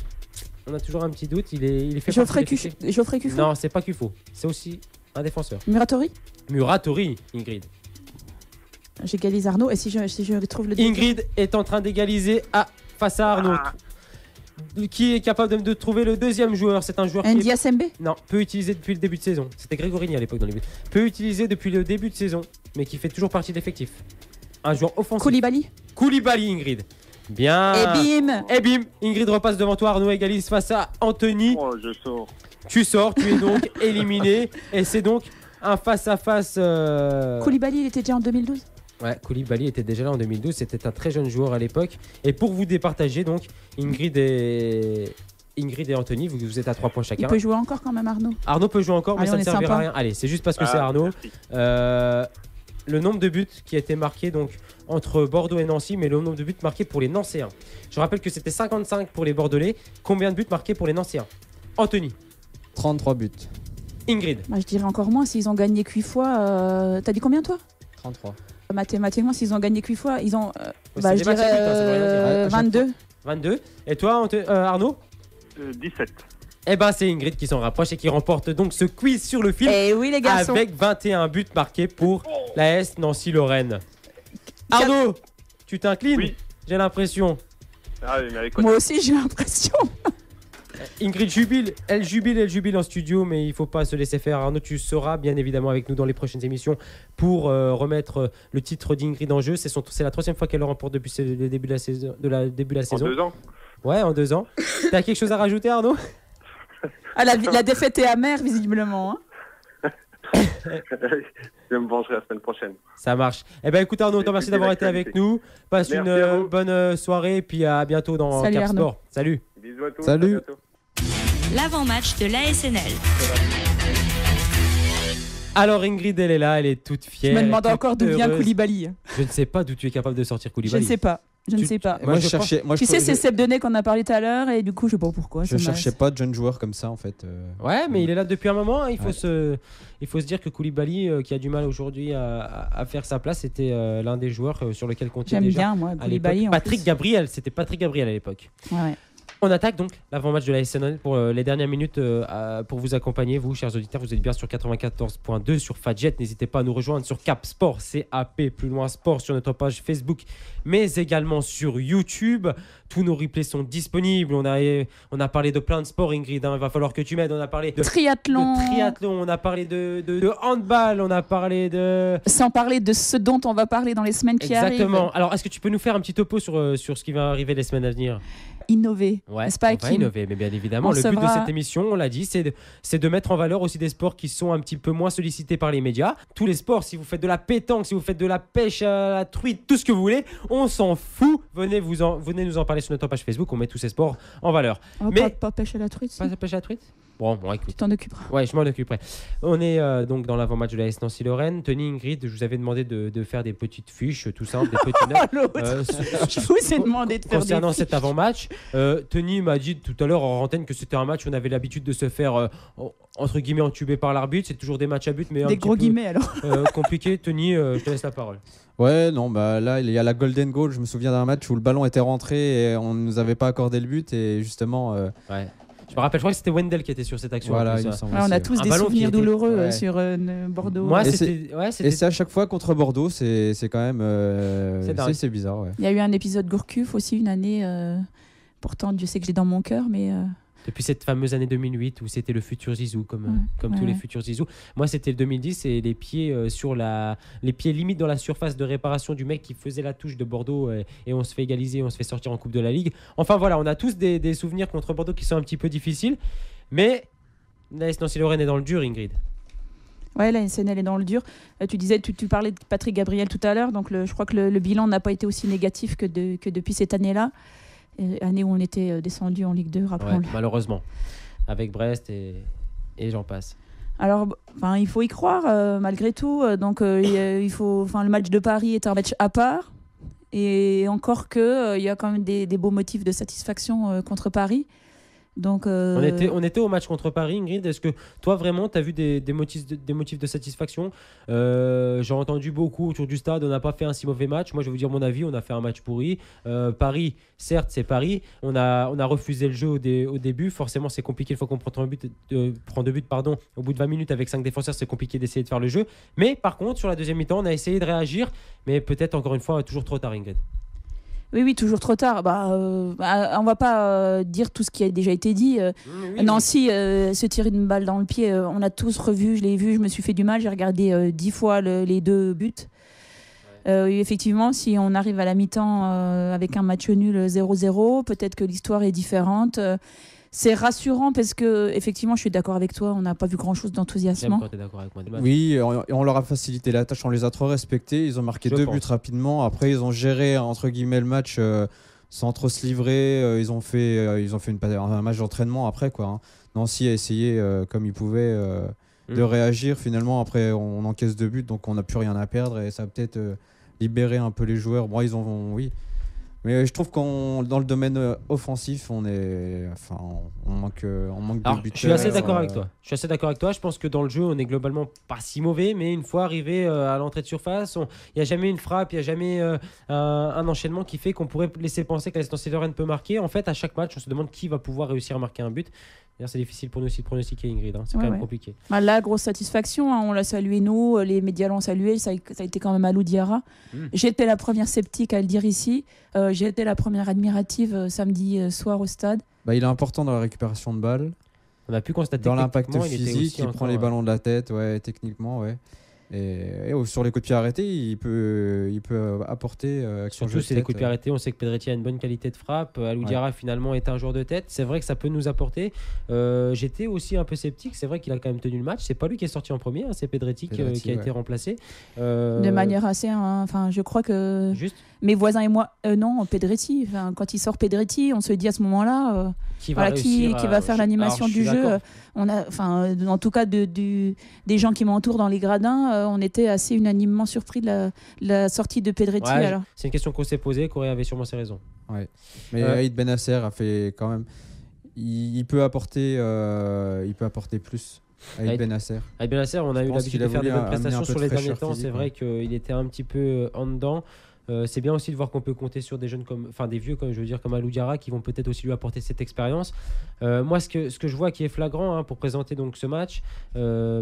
on a toujours un petit doute. Il est fait Geoffrey Cufo? Non, c'est pas Cufo. C'est aussi un défenseur. Muratori, Ingrid. J'égalise Arnaud. Et si je trouve le Ingrid est en train d'égaliser face à Arnaud. Qui est capable de trouver le deuxième joueur? C'est un joueur Ndia Sembe? Non, peu utilisé depuis le début de saison. C'était Grégorini à l'époque dans les buts. Peu utilisé depuis le début de saison, mais qui fait toujours partie de l'effectif. Un joueur offensif. Koulibaly, Ingrid. Bien. Et bim, Ingrid repasse devant toi. Arnaud égalise face à Anthony. Oh, je sors. Tu sors, tu es donc éliminé. Et c'est donc un face-à-face. Koulibaly, il était déjà en 2012? Ouais, Koulibaly était déjà là en 2012. C'était un très jeune joueur à l'époque. Et pour vous départager, donc, Ingrid et Anthony, vous êtes à 3 points chacun. Il peut jouer encore quand même, Arnaud. Arnaud peut jouer encore, mais ça ne servira à rien. Allez, c'est juste parce que c'est Arnaud. Le nombre de buts qui a été marqué donc entre Bordeaux et Nancy, mais le nombre de buts marqués pour les Nancéens. Je rappelle que c'était 55 pour les Bordelais. Combien de buts marqués pour les Nancéens? Anthony? 33 buts. Ingrid? Je dirais encore moins s'ils ont gagné 8 fois. T'as dit combien toi? 33. Mathématiquement, s'ils ont gagné 8 fois, ils ont. je dirais 22. 22. Et toi, Arnaud? 17. Eh ben, c'est Ingrid qui s'en rapproche et qui remporte donc ce quiz sur le fil. Eh oui, les garçons. Avec 21 buts marqués pour l'AS Nancy-Lorraine. Arnaud, tu t'inclines? Oui. J'ai l'impression. Ah, oui, mais avec quoi? Moi aussi, j'ai l'impression. Ingrid jubile, elle jubile en studio, mais il faut pas se laisser faire. Arnaud, tu seras bien évidemment avec nous dans les prochaines émissions pour remettre le titre d'Ingrid en jeu. C'est la 3e fois qu'elle le remporte depuis le début de la saison. En 2 ans? Ouais, en 2 ans. T'as quelque chose à rajouter, Arnaud? La défaite est amère, visiblement. Hein. Je me vengerai la semaine prochaine. Ça marche. Eh ben écoute Arnaud, merci d'avoir été avec nous. Passe une bonne soirée et puis à bientôt dans Cap Sport. Salut. Bisous à tous. Salut. À bientôt. L'avant-match de l'ASNL. Alors Ingrid, elle est là, elle est toute fière. Je me demande encore d'où vient Koulibaly. Je ne sais pas d'où tu es capable de sortir Koulibaly. Je ne sais pas. Moi, je cherchais. Tu sais, c'est Seb Denet qu'on a parlé tout à l'heure et du coup, je sais pas pourquoi. Je cherchais pas de jeunes joueurs comme ça en fait. Ouais, mais il est là depuis un moment. Il faut se dire que Koulibaly, qui a du mal aujourd'hui à faire sa place, c'était l'un des joueurs sur lequel comptait déjà. J'aime bien, moi, Koulibaly. Patrick Gabriel, c'était Patrick Gabriel à l'époque. Ouais. On attaque donc l'avant-match de la SNL pour les dernières minutes pour vous accompagner. Vous, chers auditeurs, vous êtes bien sur 94.2 sur Fadjet. N'hésitez pas à nous rejoindre sur Cap Sport, CAP, plus loin Sport, sur notre page Facebook, mais également sur YouTube. Tous nos replays sont disponibles. On a parlé de plein de sports, Ingrid. Il va falloir que tu m'aides. On a parlé de triathlon. On a parlé de handball. On a parlé de... Sans parler de ce dont on va parler dans les semaines qui arrivent. Exactement. Alors, est-ce que tu peux nous faire un petit topo sur ce qui va arriver les semaines à venir? Innover, ouais, n'est-ce pas, on va innover, mais bien évidemment, le but de cette émission, on l'a dit, c'est de mettre en valeur aussi des sports qui sont un petit peu moins sollicités par les médias. Tous les sports, si vous faites de la pétanque, si vous faites de la pêche à la truite, tout ce que vous voulez, on s'en fout. Venez nous en parler sur notre page Facebook, on met tous ces sports en valeur. Mais pas pêche à la truite. Pas pêche à la truite. Bon, écoute. Tu t'en occuperas. Ouais, je m'en occuperai. On est donc dans l'avant-match de la S Nancy-Lorraine. Tony, Ingrid, je vous avais demandé de faire des petites fiches, tout simple, des petits notes. Je vous ai demandé de faire concernant des cet avant-match. Tony m'a dit tout à l'heure en antenne que c'était un match où on avait l'habitude de se faire entre guillemets entubé par l'arbitre. C'est toujours des matchs à but, mais des gros guillemets alors. Compliqué. Tony, je te laisse la parole. Ouais, non, bah là, il y a la Golden Goal. Je me souviens d'un match où le ballon était rentré et on ne nous avait pas accordé le but. Et justement. Ouais. Je me rappelle, je crois que c'était Wendell qui était sur cette action. Voilà, on a tous des souvenirs douloureux sur Bordeaux. Moi, et c'est à chaque fois contre Bordeaux, c'est quand même. C'est bizarre. Ouais. Il y a eu un épisode Gourcuff aussi une année. Pourtant, Dieu sait que j'ai dans mon cœur, mais. Depuis cette fameuse année 2008 où c'était le futur Zizou, comme tous les futurs Zizou. Moi, c'était le 2010 et les pieds les pieds limite dans la surface de réparation du mec qui faisait la touche de Bordeaux et on se fait égaliser, on se fait sortir en Coupe de la Ligue. Enfin voilà, on a tous des souvenirs contre Bordeaux qui sont un petit peu difficiles, mais l'AS Nancy-Lorraine est dans le dur, Ingrid. Ouais, la SNL est dans le dur. Tu disais, tu parlais de Patrick Gabriel tout à l'heure, donc je crois que le bilan n'a pas été aussi négatif que depuis cette année-là. Année où on était descendu en Ligue 2, rappelons-le. Ouais, malheureusement, avec Brest et j'en passe. Alors, il faut y croire malgré tout. Donc, le match de Paris est un match à part. Et encore que, il y a quand même des beaux motifs de satisfaction contre Paris. Donc, on était au match contre Paris, Ingrid. Est-ce que toi vraiment tu as vu des motifs de satisfaction? J'ai entendu beaucoup autour du stade, on n'a pas fait un si mauvais match. Moi je vais vous dire mon avis, on a fait un match pourri. Paris, certes c'est Paris, on a refusé le jeu au début. Forcément c'est compliqué une fois qu'on prend deux buts au bout de 20 minutes avec 5 défenseurs, c'est compliqué d'essayer de faire le jeu. Mais par contre sur la deuxième mi-temps on a essayé de réagir, mais peut-être encore une fois toujours trop tard, Ingrid. Oui, toujours trop tard. On va pas dire tout ce qui a déjà été dit. Nancy se tirer une balle dans le pied, on a tous revu, je l'ai vu, je me suis fait du mal, j'ai regardé 10 fois les 2 buts. Effectivement, si on arrive à la mi-temps avec un match nul 0-0, peut-être que l'histoire est différente. C'est rassurant parce que, effectivement, je suis d'accord avec toi, on n'a pas vu grand-chose d'enthousiasme. Oui, on leur a facilité la tâche, on les a trop respectés. Ils ont marqué 2 buts rapidement. Après, ils ont géré entre guillemets le match sans trop se livrer. Ils ont fait un match d'entraînement après, quoi. Hein. Nancy a essayé comme il pouvait de réagir. Finalement, après, on encaisse 2 buts, donc on n'a plus rien à perdre et ça a peut-être libéré un peu les joueurs. Bon, oui. Mais je trouve dans le domaine offensif, on manque de buteurs. Je suis assez d'accord avec toi. Je pense que dans le jeu, on est globalement pas si mauvais, mais une fois arrivé à l'entrée de surface, il n'y a jamais une frappe, il n'y a jamais un enchaînement qui fait qu'on pourrait laisser penser que l'Estance Lorraine peut marquer. En fait, à chaque match, on se demande qui va pouvoir réussir à marquer un but. D'ailleurs, c'est difficile pour nous aussi de pronostiquer, Ingrid. C'est quand même compliqué. La grosse satisfaction, on l'a salué nous, les médias l'ont salué, ça a été quand même Alou Diarra. J'étais la première sceptique à le dire ici. J'ai été la première admirative samedi soir au stade. Il est important dans la récupération de balles. On a pu constater dans l'impact physique, il prend les ballons de la tête, techniquement, Et sur les coups de pied arrêtés, il peut apporter action. Surtout c'est les coups de pied arrêtés. On sait que Pedretti a une bonne qualité de frappe. Alou Diarra finalement est un joueur de tête. C'est vrai que ça peut nous apporter. J'étais aussi un peu sceptique. C'est vrai qu'il a quand même tenu le match. C'est pas lui qui est sorti en premier. C'est Pedretti qui a été remplacé. De manière assez. Je crois que. Juste. Mes voisins et moi, non, Pedretti. Quand il sort Pedretti, on se dit à ce moment-là qui va faire l'animation du jeu. On a, en tout cas, des gens qui m'entourent dans les gradins, on était assez unanimement surpris de la sortie de Pedretti. C'est une question qu'on s'est posée. Corée avait sûrement ses raisons. Ouais. Mais Aïd Benasser a fait quand même. Il peut apporter plus. Aïd Benasser, on a eu l'habitude de faire des bonnes prestations sur les derniers temps. C'est vrai qu'il était un petit peu en dedans. C'est bien aussi de voir qu'on peut compter sur des jeunes des vieux comme Alou Diarra qui vont peut-être aussi lui apporter cette expérience. Moi ce que je vois qui est flagrant pour présenter donc ce match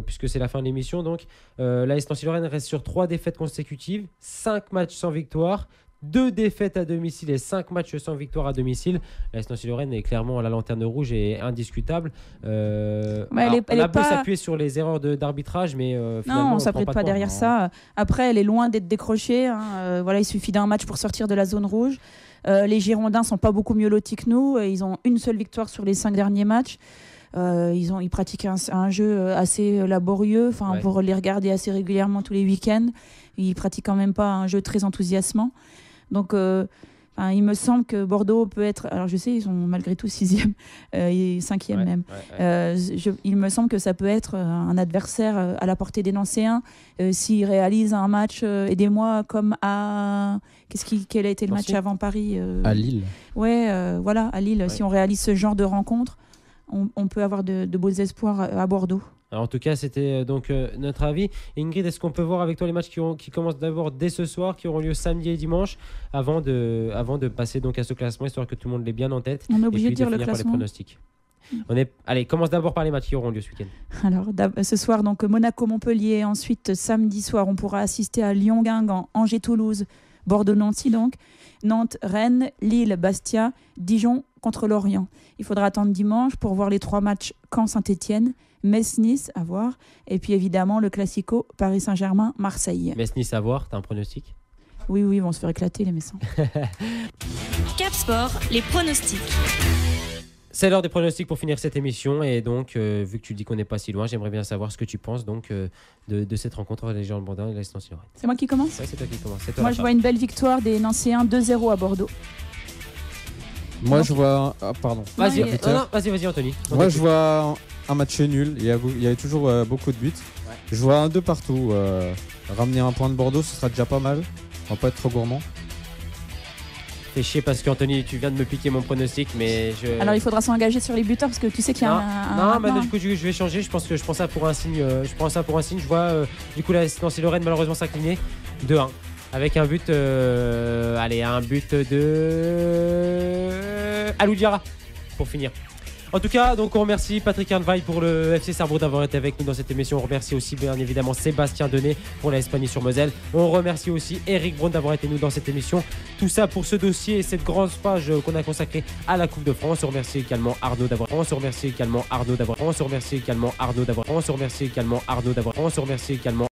puisque c'est la fin de l'émission, donc l'AS Nancy-Lorraine reste sur 3 défaites consécutives, 5 matchs sans victoire, 2 défaites à domicile et 5 matchs sans victoire à domicile. l'AS Nancy-Lorraine est clairement à la lanterne rouge et indiscutable. Elle a beau s'appuyer sur les erreurs d'arbitrage, mais finalement on ne s'apprête pas derrière ça. Après, elle est loin d'être décrochée. Il suffit d'un match pour sortir de la zone rouge. Les Girondins sont pas beaucoup mieux lotis que nous. Ils ont une seule victoire sur les 5 derniers matchs. Ils pratiquent un jeu assez laborieux. Pour les regarder assez régulièrement tous les week-ends, ils pratiquent quand même pas un jeu très enthousiasmant. Donc, il me semble que Bordeaux peut être... Alors, je sais, ils sont malgré tout 6e et 5e même. Il me semble que ça peut être un adversaire à la portée des Nancéens s'ils réalisent un match, aidez-moi, comme à... Quel a été le match avant Paris à Lille. À Lille. Si on réalise ce genre de rencontre, on peut avoir de beaux espoirs à Bordeaux. Alors, en tout cas, c'était donc notre avis. Ingrid, est-ce qu'on peut voir avec toi les matchs qui commencent d'abord dès ce soir, qui auront lieu samedi et dimanche, avant de passer donc à ce classement, histoire que tout le monde l'ait bien en tête. On est obligé de dire le classement. Par les pronostics. Allez, commence d'abord par les matchs qui auront lieu ce week-end. Alors, ce soir, donc Monaco-Montpellier. Ensuite, samedi soir, on pourra assister à Lyon-Guingamp, Angers-Toulouse, Bordeaux-Nancy, donc Nantes-Rennes, Lille-Bastia, Dijon contre Lorient. Il faudra attendre dimanche pour voir les 3 matchs Caen-Saint-Etienne, Metz-Nice à voir, et puis évidemment le Classico Paris-Saint-Germain-Marseille. Metz-Nice à voir, t'as un pronostic? Oui, ils vont se faire éclater les Messins. Cap Sport, les pronostics. C'est l'heure des pronostics pour finir cette émission, et donc vu que tu dis qu'on n'est pas si loin, j'aimerais bien savoir ce que tu penses donc de cette rencontre entre les Girondins Bordeaux et l'AS Nancy-Lorraine. C'est moi qui commence? Oui, c'est toi qui commence. Moi je vois une belle victoire des Nancéens 2-0 à Bordeaux. Moi, je vois. Ah, pardon. Vas-y, vas-y, Anthony. Moi, je vois un match nul. Il y a toujours beaucoup de buts. Ouais. Je vois un 2 partout. Ramener un point de Bordeaux, ce sera déjà pas mal. On va pas être trop gourmand. Fais chier parce qu'Anthony, tu viens de me piquer mon pronostic, mais je. Alors il faudra s'engager sur les buteurs parce que tu sais qu'il y a Non, mais du coup, je vais changer. Je prends ça pour un signe. Je prends ça pour un signe. Je vois du coup la Nancy Lorraine malheureusement s'incliner 2-1 avec un but. Un but de Alou Diarra pour finir. En tout cas, donc on remercie Patrick Arnweil pour le FC Sarrebourg d'avoir été avec nous dans cette émission. On remercie aussi bien évidemment Sébastien Denet pour la Hispanie-sur-Moselle. On remercie aussi Eric Braun d'avoir été avec nous dans cette émission. Tout ça pour ce dossier et cette grande page qu'on a consacrée à la Coupe de France. On remercie également Arnaud d'avoir. On se remercie également Arnaud d'avoir. On se remercie également Arnaud d'avoir. On se remercie également Arnaud d'avoir. On se remercie également